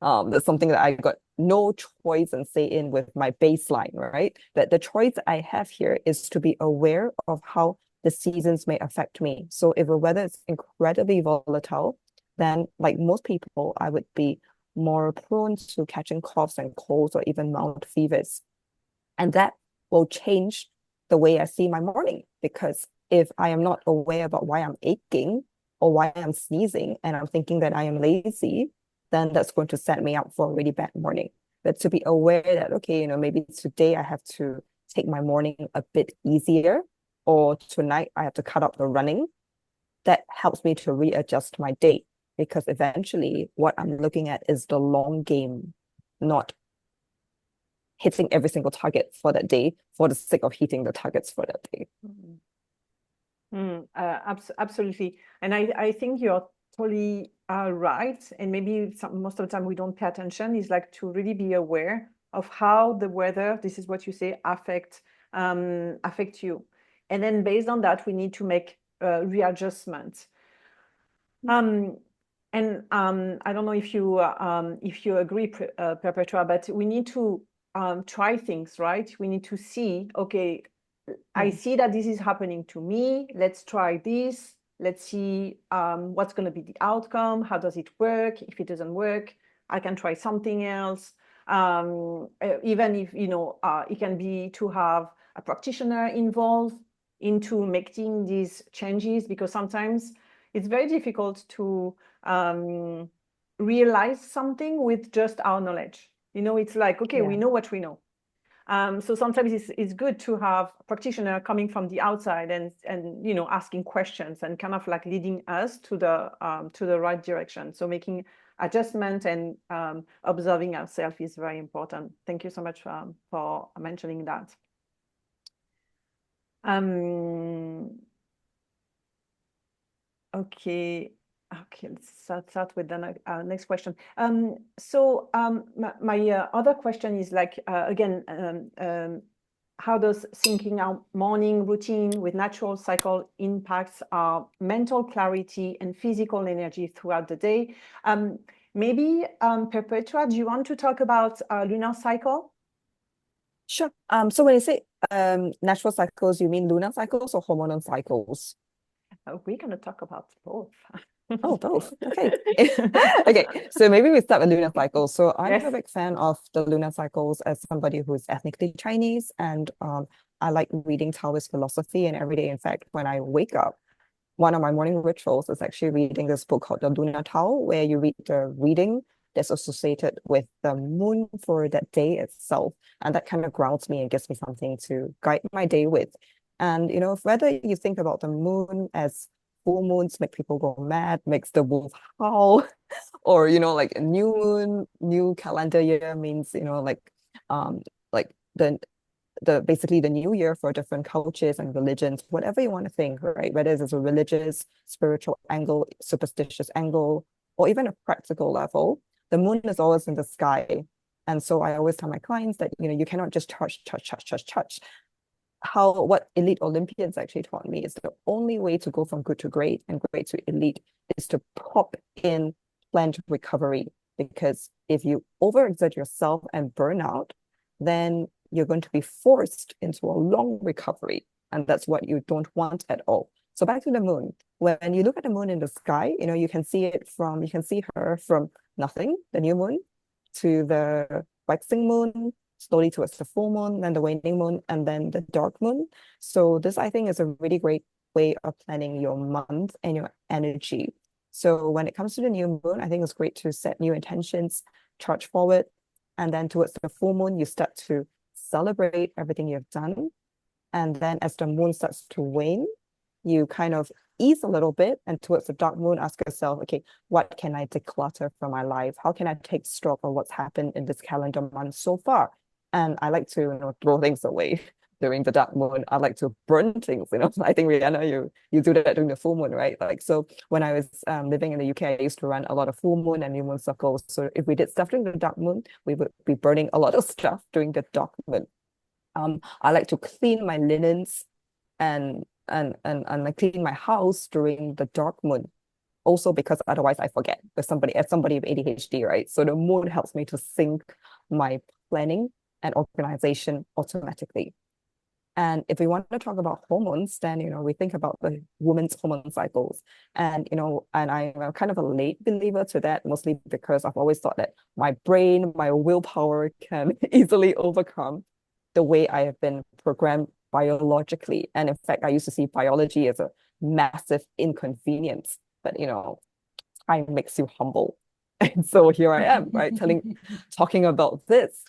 that's something that I got no choice and say in with my baseline, right? That the choice I have here is to be aware of how the seasons may affect me. So if the weather is incredibly volatile, then like most people, I would be more prone to catching coughs and colds or even mild fevers. And that will change the way I see my morning, because if I am not aware about why I'm aching or why I'm sneezing and I'm thinking that I am lazy, then that's going to set me up for a really bad morning. But to be aware that, okay, maybe today I have to take my morning a bit easier, or tonight I have to cut out the running, that helps me to readjust my day, because eventually what I'm looking at is the long game, not hitting every single target for that day for the sake of hitting the targets for that day. Absolutely. And I think you're totally right. And maybe most of the time we don't pay attention, is like to really be aware of how the weather, this is what you say, affect you. And then based on that, we need to make readjustments. And I don't know if you agree, Perpetua, but we need to try things, right? We need to see, okay, I see that this is happening to me. Let's try this. Let's see what's going to be the outcome. How does it work? If it doesn't work, I can try something else. Even if, it can be to have a practitioner involved into making these changes, because sometimes it's very difficult to realize something with just our knowledge. It's like, okay, we know what we know. So sometimes it's good to have a practitioner coming from the outside and asking questions and kind of like leading us to the right direction. So making adjustment and observing ourselves is very important. Thank you so much for mentioning that. Okay, let's start with the next question. My other question is like, again, how does syncing our morning routine with natural cycle impacts our mental clarity and physical energy throughout the day? Maybe Perpetua, do you want to talk about lunar cycle? Sure. So when you say natural cycles, you mean lunar cycles or hormonal cycles? We're going to talk about both. Oh, both. Okay. Okay. So maybe we start with lunar cycles. So I'm Yes. a big fan of the lunar cycles as somebody who is ethnically Chinese, and I like reading Taoist philosophy. And every day, in fact, when I wake up, one of my morning rituals is actually reading this book called the Lunar Tao, where you read the reading that's associated with the moon for that day itself. And that kind of grounds me and gives me something to guide my day with. And, whether you think about the moon as full moons make people go mad, makes the wolf howl, or, like a new moon, new calendar year means, like the basically the new year for different cultures and religions, whatever you want to think, right? Whether it's a religious, spiritual angle, superstitious angle, or even a practical level, the moon is always in the sky. And so I always tell my clients that, you cannot just touch. What elite Olympians actually taught me is the only way to go from good to great and great to elite is to pop in planned recovery. Because if you overexert yourself and burn out, then you're going to be forced into a long recovery. And that's what you don't want at all. So back to the moon. When you look at the moon in the sky, you can see her from nothing, the new moon, to the waxing moon, slowly towards the full moon, then the waning moon, and then the dark moon. So this, I think, is a really great way of planning your month and your energy. So when it comes to the new moon, I think it's great to set new intentions, charge forward, and then towards the full moon, you start to celebrate everything you've done. And then as the moon starts to wane, you kind of ease a little bit, and towards the dark moon, ask yourself, okay, what can I declutter from my life? How can I take stock of what's happened in this calendar month so far? And I like to, throw things away during the dark moon. I like to burn things, I think, Ryana, you do that during the full moon, right? Like, so when I was living in the UK, I used to run a lot of full moon and new moon circles. So if we did stuff during the dark moon, we would be burning a lot of stuff during the dark moon. I like to clean my linens and I clean my house during the dark moon. Also because otherwise I forget. As somebody with ADHD, right? So the moon helps me to sync my planning and organization automatically. And if we want to talk about hormones, then, we think about the woman's hormone cycles. And, and I'm kind of a late believer to that, mostly because I've always thought that my brain, my willpower can easily overcome the way I have been programmed biologically. And in fact, I used to see biology as a massive inconvenience. But, time makes you humble. And so here I am, right, talking about this.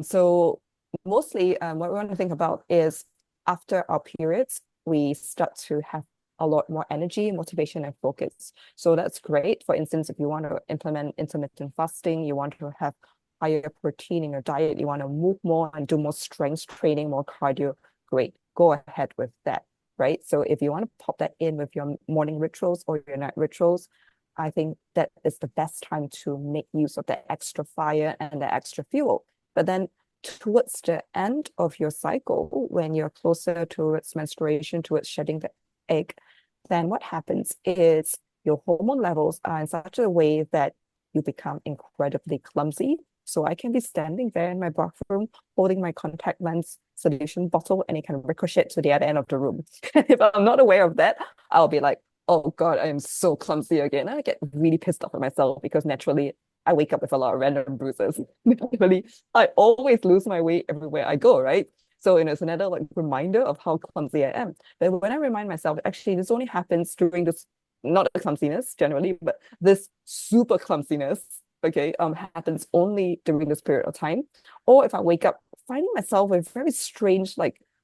So mostly what we want to think about is after our periods, we start to have a lot more energy, motivation, and focus. So that's great. For instance, if you want to implement intermittent fasting, you want to have higher protein in your diet, you want to move more and do more strength training, more cardio, great. Go ahead with that, right? So if you want to pop that in with your morning rituals or your night rituals, I think that is the best time to make use of that extra fire and the extra fuel. But then towards the end of your cycle, when you're closer towards menstruation, towards shedding the egg, then what happens is your hormone levels are in such a way that you become incredibly clumsy. So I can be standing there in my bathroom, holding my contact lens solution bottle, and it can ricochet to the other end of the room. If I'm not aware of that, I'll be like, oh God, I am so clumsy again. And I get really pissed off at myself because naturally I wake up with a lot of random bruises. Naturally, I always lose my way everywhere I go, right? So it's another reminder of how clumsy I am. But when I remind myself, actually, this only happens during this, not the clumsiness generally, but this super clumsiness, okay, happens only during this period of time. Or if I wake up finding myself with very strange,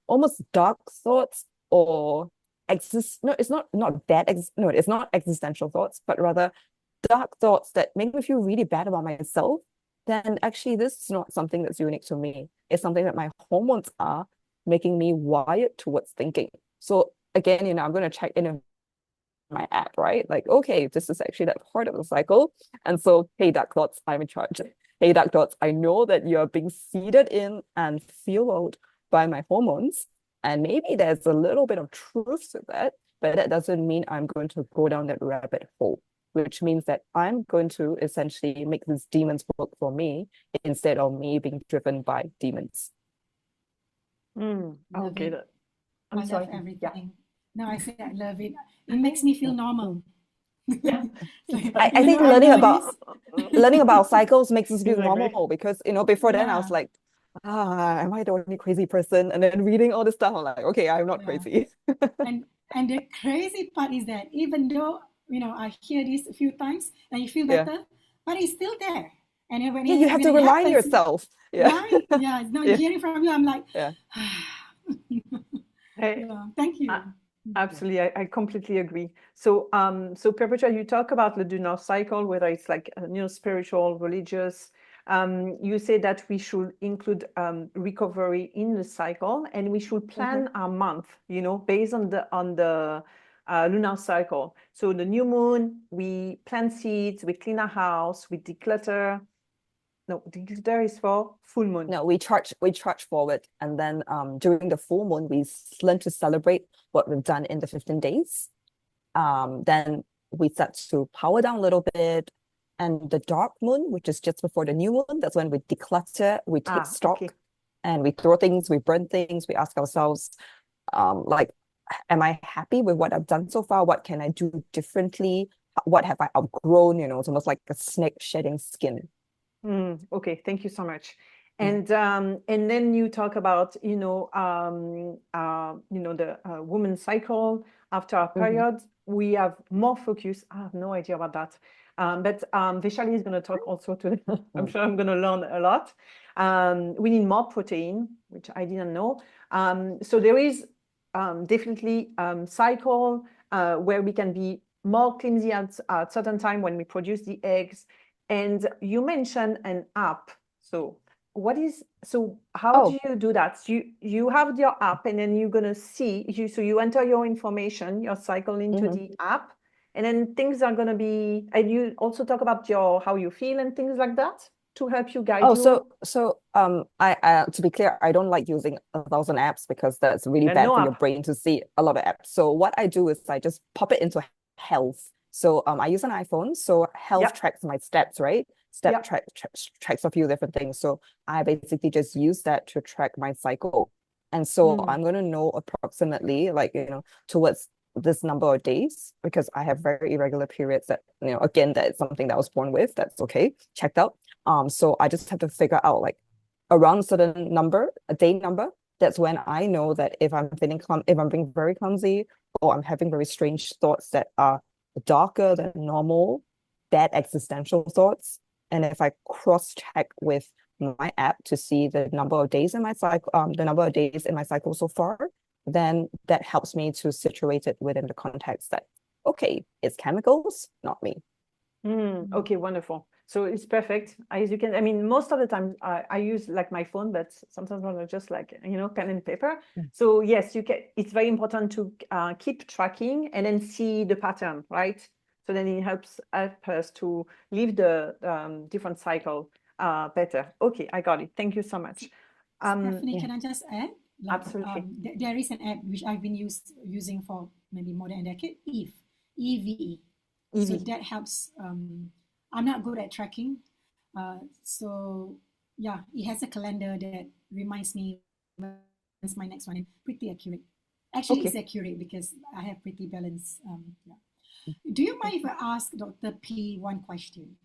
almost dark thoughts or it's not existential thoughts, but rather dark thoughts that make me feel really bad about myself, then actually this is not something that's unique to me. It's something that my hormones are making me wired towards thinking. So again, I'm going to check in my app, right? Like, okay, this is actually that part of the cycle. And so, hey, dark thoughts, I'm in charge. Hey, dark thoughts, I know that you're being seeded in and fueled by my hormones. And maybe there's a little bit of truth to that, but that doesn't mean I'm going to go down that rabbit hole, which means that I'm going to essentially make these demons work for me instead of me being driven by demons. Okay. I love everything. Yeah. No, I say I love it. It makes me feel normal. Yeah. I think learning about cycles makes us feel normal because, before then I was like, am I the only crazy person? And then reading all this stuff, I'm like, okay, I'm not crazy. and the crazy part is that even though, I hear this a few times and you feel better, but it's still there. And then when you have to remind yourself. Right? Yeah, it's not hearing from you. I'm like, thank you. Absolutely, I completely agree. So, Perpetua, you talk about the lunar cycle, whether it's spiritual, religious. You say that we should include recovery in the cycle, and we should plan our month, based on the lunar cycle. So the new moon, we plant seeds, we clean our house, we declutter. No, declutter is for full moon. No, we charge forward, and then during the full moon, we learn to celebrate what we've done in the 15 days. Then we start to power down a little bit. And the dark moon, which is just before the new moon, that's when we declutter, we take stock, and we throw things, we burn things, we ask ourselves, am I happy with what I've done so far? What can I do differently? What have I outgrown? It's almost like a snake shedding skin. Okay, thank you so much. And then you talk about the woman's cycle after our period. We have more focus. I have no idea about that. But Vaishali is going to talk also today. I'm sure I'm going to learn a lot. We need more protein, which I didn't know. So there is definitely cycle where we can be more clumsy at certain time when we produce the eggs. And you mentioned an app. So what is, so how Oh, do you do that? So you have your app, and then you're gonna see so you enter your information, your cycle into mhm. the app, and then things are gonna be, and you also talk about how you feel and things like that to help you guide Oh, you. I to be clear, I don't like using 1,000 apps because that's really Then bad no for your app. brain to see a lot of apps. So what I do is I just pop it into health. So I use an iPhone, so health Yeah, tracks my steps, right? yeah. Tracks a few different things. So I basically just use that to track my cycle. And so I'm gonna know approximately, like, towards this number of days, because I have very irregular periods that, again, that is something that I was born with. That's okay, checked out. So I just have to figure out, like, around a certain number, a day number. That's when I know that if I'm if I'm being very clumsy, or I'm having very strange thoughts that are darker than normal, bad existential thoughts. And if I cross-check with my app to see the number of days in my cycle, so far, then that helps me to situate it within the context that, okay, it's chemicals, not me. Okay, wonderful. So it's perfect. As you can, I mean, most of the time I use like my phone, but sometimes I just like, pen and paper. So yes, you can, it's very important to keep tracking and then see the pattern, right? So then it helps us to live the different cycle better. Okay, I got it. Thank you so much. Stephanie, Yeah, can I just add? Like, absolutely. there is an app which I've been using for maybe more than a decade, Eve, EVE. So Evie. that helps. I'm not good at tracking. So yeah, it has a calendar that reminds me when's my next one, and pretty accurate. Actually, it's Okay. accurate because I have pretty balanced. Yeah. Do you mind if I ask Dr. P one question?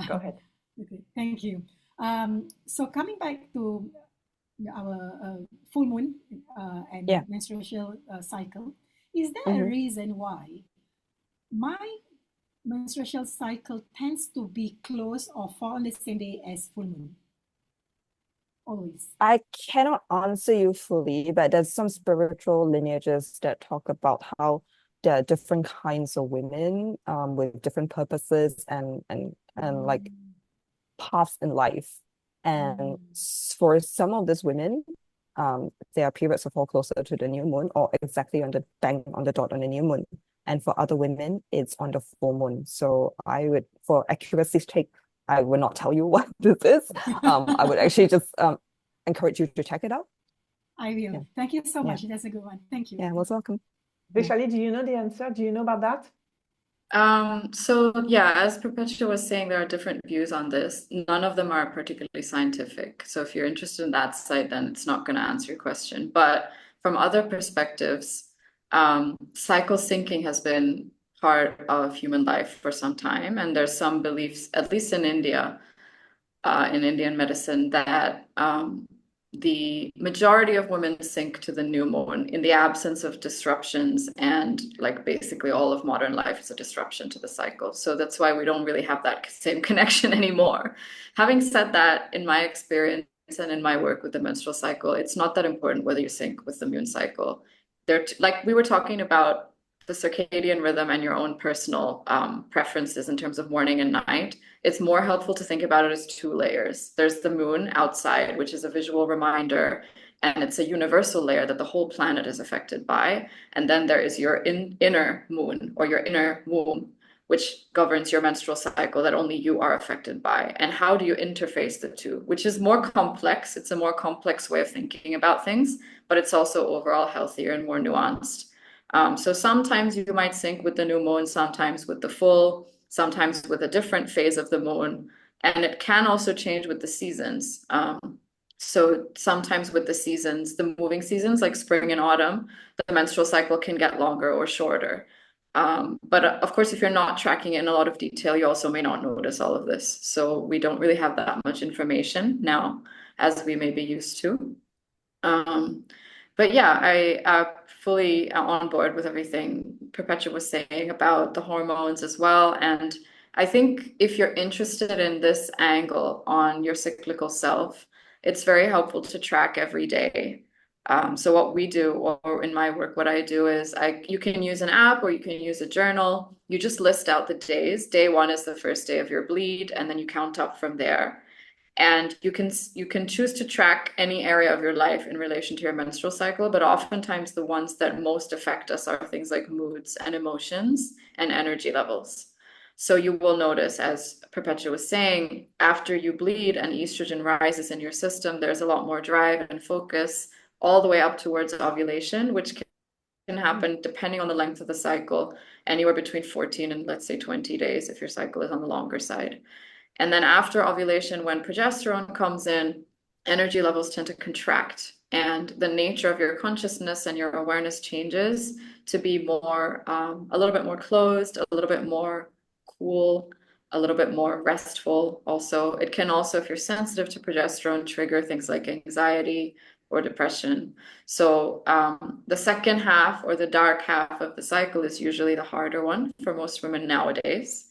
Go ahead. Okay, thank you. So coming back to our full moon and Yeah. menstrual cycle, is there a Mhm. reason why my menstrual cycle tends to be close or fall on the same day as full moon? Always. I cannot answer you fully, but there's some spiritual lineages that talk about how there are different kinds of women, with different purposes and like paths in life. And for some of these women, their periods will fall closer to the new moon, or exactly on the bang on the dot on the new moon. And for other women, it's on the full moon. So I would, for accuracy's sake, I would not tell you what this is. I would actually just encourage you to check it out. I will. Yeah. Thank you so Yeah. much. That's a good one. Thank you. Yeah, most welcome. Vaishali, do you know the answer? Do you know about that? So yeah, as Perpetua was saying, there are different views on this. None of them are particularly scientific. So if you're interested in that side, then it's not going to answer your question. But from other perspectives, cycle syncing has been part of human life for some time. And there's some beliefs, at least in India, in Indian medicine, that the majority of women sync to the new moon in the absence of disruptions, and like basically all of modern life is a disruption to the cycle. So that's why we don't really have that same connection anymore. Having said that, in my experience and in my work with the menstrual cycle, it's not that important whether you sync with the moon cycle. They're like we were talking about the circadian rhythm and your own personal preferences in terms of morning and night. It's more helpful to think about it as two layers. There's the moon outside, which is a visual reminder, and it's a universal layer that the whole planet is affected by. And then there is your inner moon, or your inner womb, which governs your menstrual cycle that only you are affected by. And how do you interface the two, which is more complex. It's a more complex way of thinking about things, but it's also overall healthier and more nuanced. So sometimes you might sync with the new moon, sometimes with the full, sometimes with a different phase of the moon. And it can also change with the seasons. So sometimes with the seasons, the moving seasons like spring and autumn, the menstrual cycle can get longer or shorter. But of course, if you're not tracking it in a lot of detail, you also may not notice all of this. So we don't really have that much information now as we may be used to. But yeah, I fully on board with everything Perpetua was saying about the hormones as well. And I think if you're interested in this angle on your cyclical self, it's very helpful to track every day. So what we do, or in my work, what I do is you can use an app or you can use a journal. You just list out the days. Day one is the first day of your bleed, and then you count up from there. And you can choose to track any area of your life in relation to your menstrual cycle, but oftentimes the ones that most affect us are things like moods and emotions and energy levels. So you will notice, as Perpetua was saying, after you bleed and estrogen rises in your system, there's a lot more drive and focus all the way up towards ovulation, which can happen depending on the length of the cycle, anywhere between 14 and let's say 20 days if your cycle is on the longer side. And then after ovulation, when progesterone comes in, energy levels tend to contract, and the nature of your consciousness and your awareness changes to be more, a little bit more closed, a little bit more cool, a little bit more restful. Also, it can also, if you're sensitive to progesterone, trigger things like anxiety or depression. So the second half, or the dark half of the cycle, is usually the harder one for most women nowadays.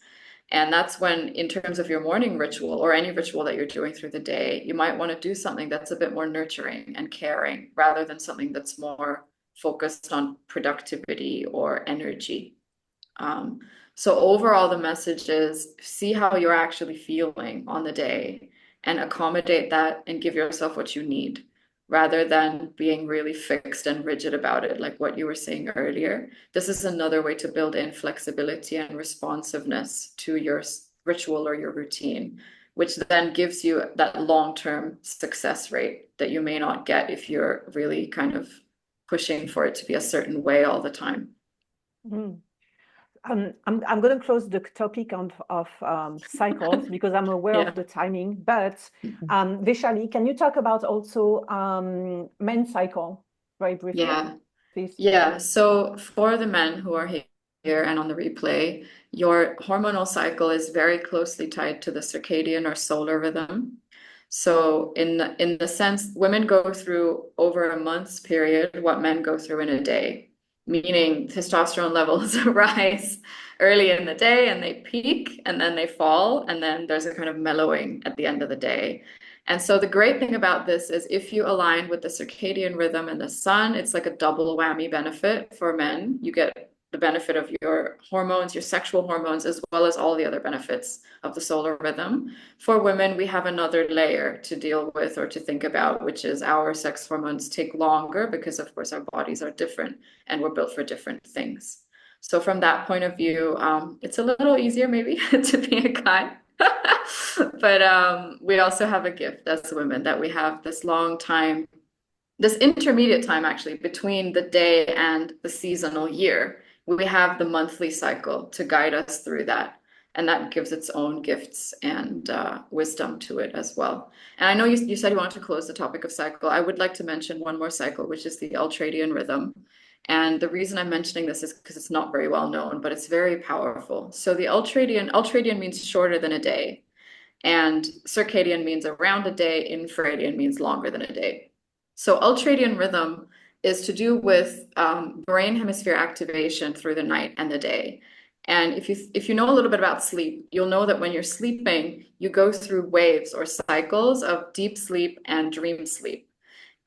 And that's when, in terms of your morning ritual or any ritual that you're doing through the day, you might want to do something that's a bit more nurturing and caring rather than something that's more focused on productivity or energy. So overall, the message is see how you're actually feeling on the day and accommodate that and give yourself what you need, rather than being really fixed and rigid about it, like what you were saying earlier. This is another way to build in flexibility and responsiveness to your ritual or your routine, which then gives you that long-term success rate that you may not get if you're really kind of pushing for it to be a certain way all the time. Mm. I'm going to close the topic of cycles because I'm aware of the timing. But Vaishali, can you talk about also men's cycle very briefly? Yeah, please. Yeah. So for the men who are here and on the replay, your hormonal cycle is very closely tied to the circadian or solar rhythm. So in the sense, women go through over a month's period what men go through in a day, meaning testosterone levels rise early in the day and they peak and then they fall, and then there's a kind of mellowing at the end of the day. And so the great thing about this is if you align with the circadian rhythm and the sun, it's like a double whammy benefit for men. You get the benefit of your hormones, your sexual hormones, as well as all the other benefits of the solar rhythm. For women, we have another layer to deal with or to think about, which is our sex hormones take longer because, of course, our bodies are different and we're built for different things. So from that point of view, it's a little easier maybe to be a guy. But we also have a gift as women, that we have this long time, this intermediate time actually between the day and the seasonal year. We have the monthly cycle to guide us through that. And that gives its own gifts and wisdom to it as well. And I know you said you wanted to close the topic of cycle. I would like to mention one more cycle, which is the ultradian rhythm. And the reason I'm mentioning this is because it's not very well known, but it's very powerful. So the ultradian means shorter than a day. And circadian means around a day, infradian means longer than a day. So ultradian rhythm is to do with brain hemisphere activation through the night and the day. And if you know a little bit about sleep, you'll know that when you're sleeping, you go through waves or cycles of deep sleep and dream sleep.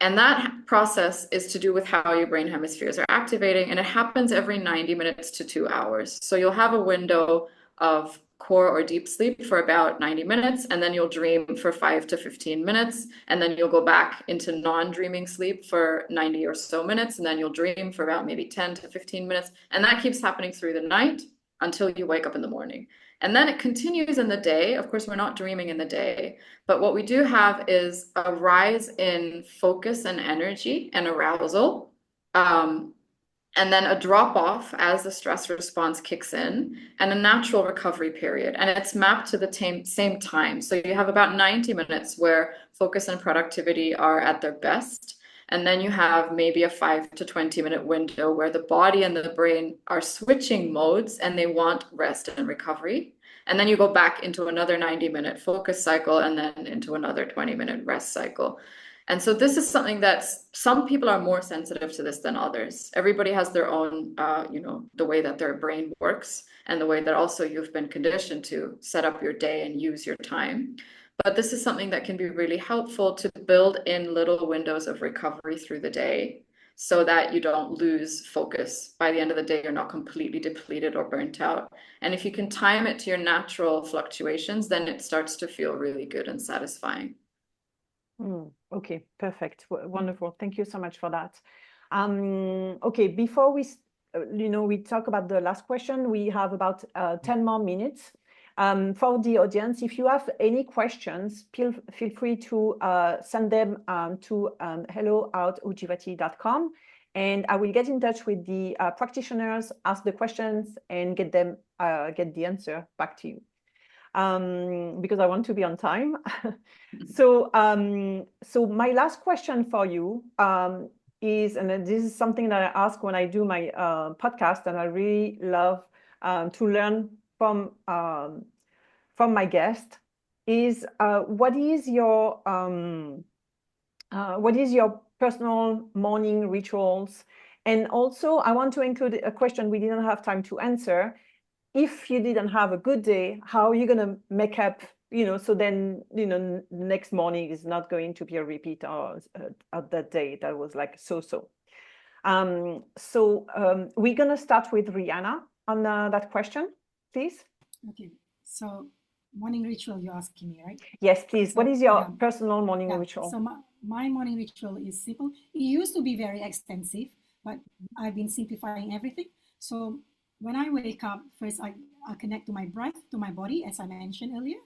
And that process is to do with how your brain hemispheres are activating, and it happens every 90 minutes to 2 hours. So you'll have a window of core or deep sleep for about 90 minutes, and then you'll dream for 5 to 15 minutes, and then you'll go back into non-dreaming sleep for 90 or so minutes, and then you'll dream for about maybe 10 to 15 minutes, and that keeps happening through the night until you wake up in the morning. And then it continues in the day. Of course, we're not dreaming in the day, but what we do have is a rise in focus and energy and arousal. And then a drop off as the stress response kicks in, and a natural recovery period. And it's mapped to the same time. So you have about 90 minutes where focus and productivity are at their best. And then you have maybe a 5 to 20-minute window where the body and the brain are switching modes and they want rest and recovery. And then you go back into another 90-minute focus cycle and then into another 20-minute rest cycle. And so this is something that some people are more sensitive to this than others. Everybody has their own, the way that their brain works and the way that also you've been conditioned to set up your day and use your time. But this is something that can be really helpful to build in little windows of recovery through the day so that you don't lose focus. By the end of the day, you're not completely depleted or burnt out. And if you can time it to your natural fluctuations, then it starts to feel really good and satisfying. Okay, perfect. Wonderful. Thank you so much for that. Okay, before we, we talk about the last question, we have about 10 more minutes. For the audience, if you have any questions, feel free to send them to hello@ujivati.com, and I will get in touch with the practitioners, ask the questions, and get the answer back to you. Because I want to be on time. So my last question for you is, and this is something that I ask when I do my podcast, and I really love to learn from my guest, is what is your personal morning rituals? And also, I want to include a question we didn't have time to answer. If you didn't have a good day, how are you going to make up, so then, next morning is not going to be a repeat of that day that was like so-so. We're going to start with Ryana on that question, please. Okay, so morning ritual, you're asking me, right? Yes, please. So, what is your personal morning ritual? So my morning ritual is simple. It used to be very extensive, but I've been simplifying everything. So when I wake up, first I connect to my breath, to my body, as I mentioned earlier.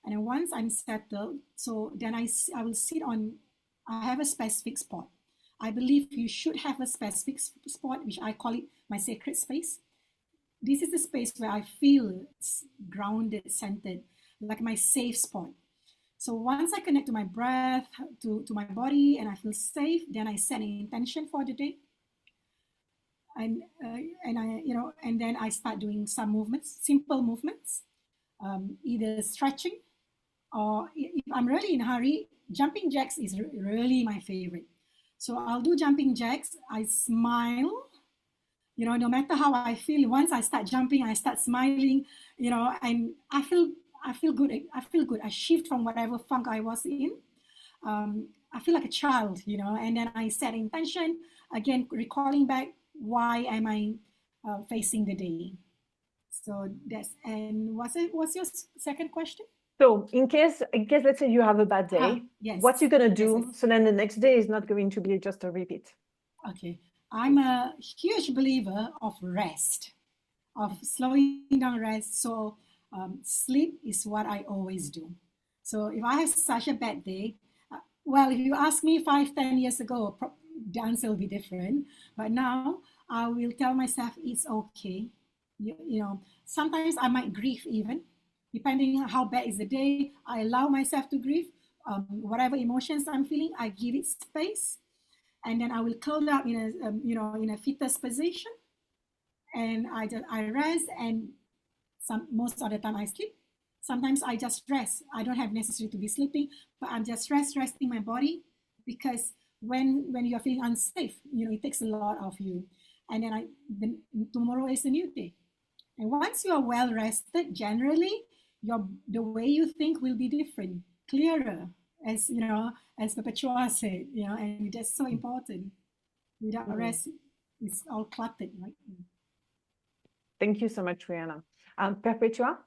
And then once I'm settled, so then I will sit on, I have a specific spot. I believe you should have a specific spot, which I call it my sacred space. This is the space where I feel grounded, centered, like my safe spot. So once I connect to my breath, to my body, and I feel safe, then I set an intention for the day. And then I start doing some movements, simple movements, either stretching, or if I'm really in a hurry, jumping jacks is really my favorite. So I'll do jumping jacks. I smile, no matter how I feel. Once I start jumping, I start smiling, and I feel good. I feel good. I shift from whatever funk I was in. I feel like a child, and then I set intention, again, recalling back, why am I facing the day? So that's, and what's your second question? So in case let's say you have a bad day, yes. what you're gonna do? Yes. So then the next day is not going to be just a repeat. Okay, I'm a huge believer of rest, of slowing down rest. So sleep is what I always do. So if I have such a bad day, well, if you ask me 5-10 years ago, the answer will be different. But now I will tell myself it's okay. Sometimes I might grieve even, depending on how bad is the day. I allow myself to grieve. Whatever emotions I'm feeling, I give it space, and then I will curl up in a fetus position, and I rest. And most of the time I sleep. Sometimes I just rest. I don't have necessary to be sleeping, but I'm just resting my body, because when you're feeling unsafe, it takes a lot of you. And then tomorrow is a new day. And once you are well rested, generally, the way you think will be different, clearer, as Perpetua said, and that's so important. Without rest, it's all cluttered, right? Thank you so much, Ryana. Perpetua?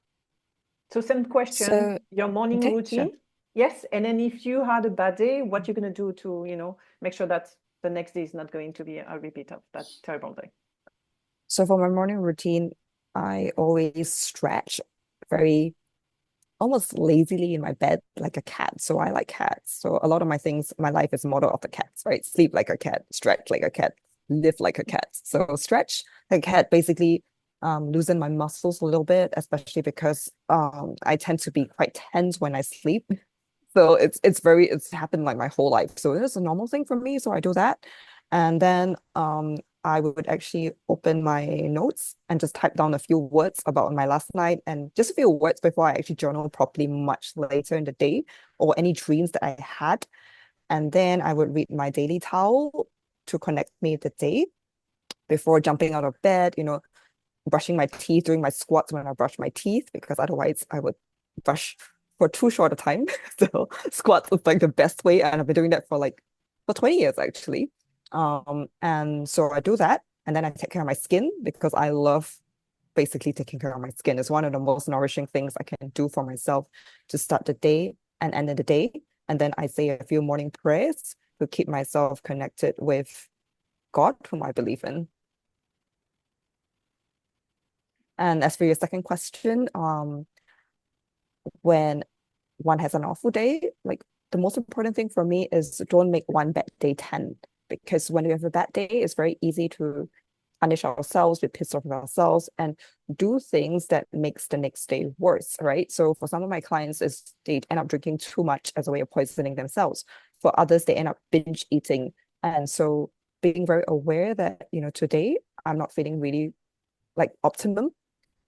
So same question, your morning routine. Sure. Yes, and then if you had a bad day, what you're going to do to, make sure that the next day is not going to be a repeat of that terrible day? So for my morning routine, I always stretch very almost lazily in my bed like a cat. So I like cats. So a lot of my things, my life is modeled after cats, right? Sleep like a cat, stretch like a cat, live like a cat. So stretch like a cat, basically loosen my muscles a little bit, especially because I tend to be quite tense when I sleep. So it's happened like my whole life. So it's a normal thing for me. So I do that. And then I would actually open my notes and just type down a few words about my last night, and just a few words before I actually journal properly much later in the day, or any dreams that I had. And then I would read my daily towel to connect me with the day before jumping out of bed, brushing my teeth, doing my squats when I brush my teeth, because otherwise I would brush for too short a time. So squats is like the best way, and I've been doing that for 20 years actually. And so I do that, and then I take care of my skin because I love basically taking care of my skin. It's one of the most nourishing things I can do for myself to start the day and end of the day. And then I say a few morning prayers to keep myself connected with God, whom I believe in. And as for your second question, when one has an awful day, like the most important thing for me is don't make one bad day 10. Because when we have a bad day, it's very easy to punish ourselves, be pissed off with ourselves, and do things that makes the next day worse, right? So for some of my clients, is they end up drinking too much as a way of poisoning themselves. For others, they end up binge eating. And so being very aware that, today I'm not feeling really like optimum.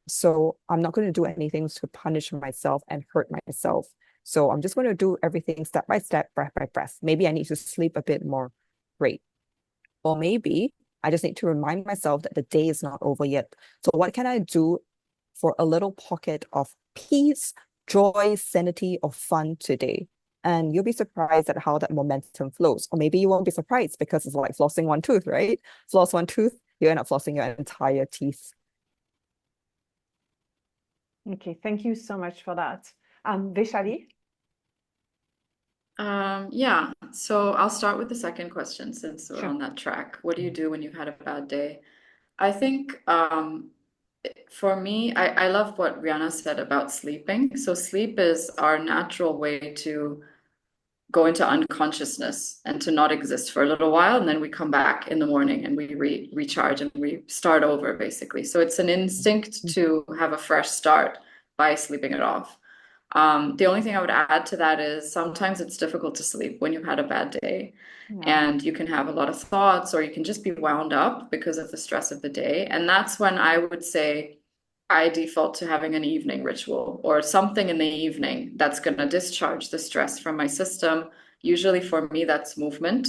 So I'm not going to do anything to punish myself and hurt myself. So I'm just going to do everything step by step, breath by breath. Maybe I need to sleep a bit more. Great. Or maybe I just need to remind myself that the day is not over yet. So what can I do for a little pocket of peace, joy, sanity, or fun today? And you'll be surprised at how that momentum flows. Or maybe you won't be surprised because it's like flossing one tooth, right? Floss one tooth, you end up flossing your entire teeth. Okay, thank you so much for that. Vaishali? Yeah, so I'll start with the second question since we're Sure. on that track. What do you do when you've had a bad day? I think for me, I love what Ryana said about sleeping. So sleep is our natural way to go into unconsciousness and to not exist for a little while, and then we come back in the morning and we recharge and we start over basically. So it's an instinct to have a fresh start by sleeping it off. The only thing I would add to that is sometimes it's difficult to sleep when you've had a bad day. Yeah. And you can have a lot of thoughts, or you can just be wound up because of the stress of the day. And that's when I would say I default to having an evening ritual or something in the evening that's going to discharge the stress from my system. Usually for me, that's movement,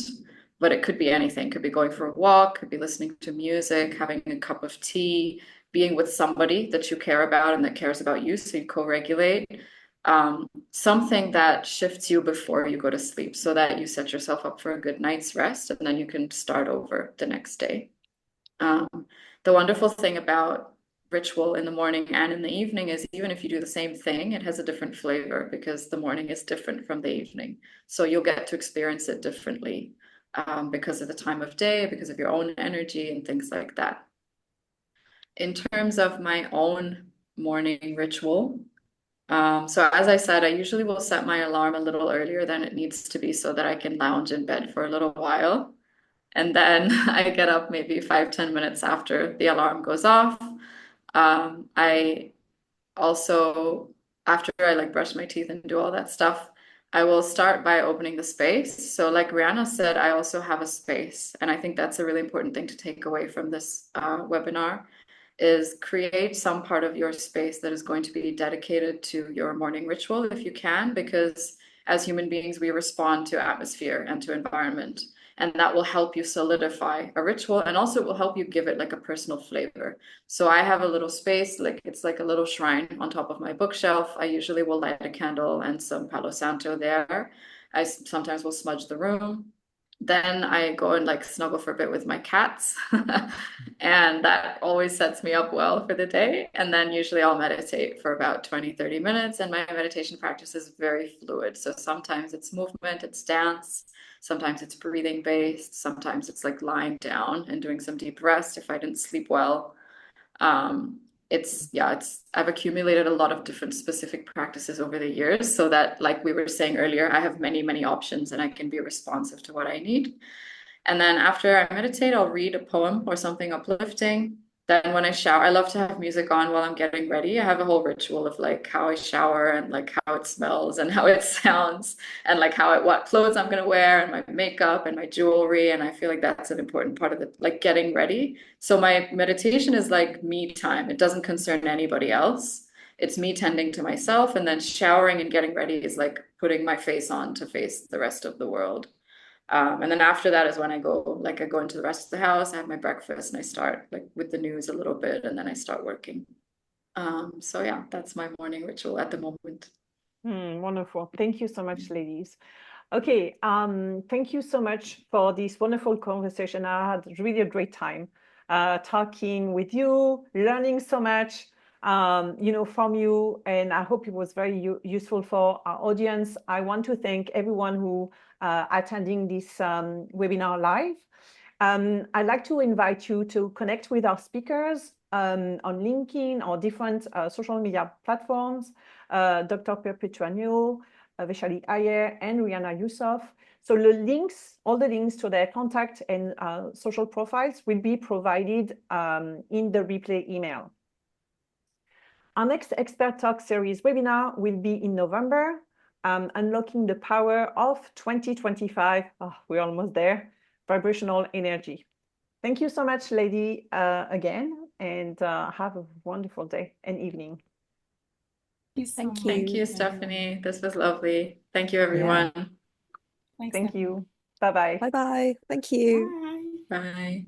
but it could be anything. It could be going for a walk, could be listening to music, having a cup of tea, being with somebody that you care about and that cares about you, so you co-regulate. Something that shifts you before you go to sleep so that you set yourself up for a good night's rest and then you can start over the next day. The wonderful thing about ritual in the morning and in the evening is even if you do the same thing, it has a different flavor because the morning is different from the evening. So you'll get to experience it differently because of the time of day, because of your own energy and things like that. In terms of my own morning ritual, so as I said, I usually will set my alarm a little earlier than it needs to be so that I can lounge in bed for a little while. And then I get up maybe 5-10 minutes after the alarm goes off. I also, after I like brush my teeth and do all that stuff, I will start by opening the space. So like Ryana said, I also have a space. And I think that's a really important thing to take away from this webinar is create some part of your space that is going to be dedicated to your morning ritual if you can, because as human beings, we respond to atmosphere and to environment. And that will help you solidify a ritual, and also it will help you give it like a personal flavor. So I have a little space, like it's like a little shrine on top of my bookshelf. I usually will light a candle and some Palo Santo there. I sometimes will smudge the room. Then I go and like snuggle for a bit with my cats. And that always sets me up well for the day. And then usually I'll meditate for about 20-30 minutes. And my meditation practice is very fluid. So sometimes it's movement, it's dance. Sometimes it's breathing based. Sometimes it's like lying down and doing some deep rest if I didn't sleep well. I've accumulated a lot of different specific practices over the years so that, like we were saying earlier, I have many, many options and I can be responsive to what I need. And then after I meditate, I'll read a poem or something uplifting. Then when I shower, I love to have music on while I'm getting ready. I have a whole ritual of like how I shower and like how it smells and how it sounds and like what clothes I'm gonna wear and my makeup and my jewelry. And I feel like that's an important part of the like getting ready. So my meditation is like me time. It doesn't concern anybody else. It's me tending to myself, and then showering and getting ready is like putting my face on to face the rest of the world. And then after that is when I go into the rest of the house, I have my breakfast and I start like with the news a little bit and then I start working. So yeah, that's my morning ritual at the moment. Wonderful. Thank you so much, ladies. Okay, thank you so much for this wonderful conversation. I had really a great time talking with you, learning so much, from you, and I hope it was very useful for our audience. I want to thank everyone who attending this webinar live. I'd like to invite you to connect with our speakers on LinkedIn or different social media platforms, Dr. Perpetua Neo, Vaishali Iyer, and Ryana Yusoff. So the links, all the links to their contact and social profiles will be provided in the replay email. Our next Expert Talk series webinar will be in November, Unlocking the Power of 2025. Oh, we're almost there. Vibrational energy. Thank you so much, lady, again, and have a wonderful day and evening. Thank you. Thank you, Stephanie. This was lovely. Thank you, everyone. Thanks, Thank Stephanie. you. Bye-bye. Bye-bye. Thank you. Bye. Bye.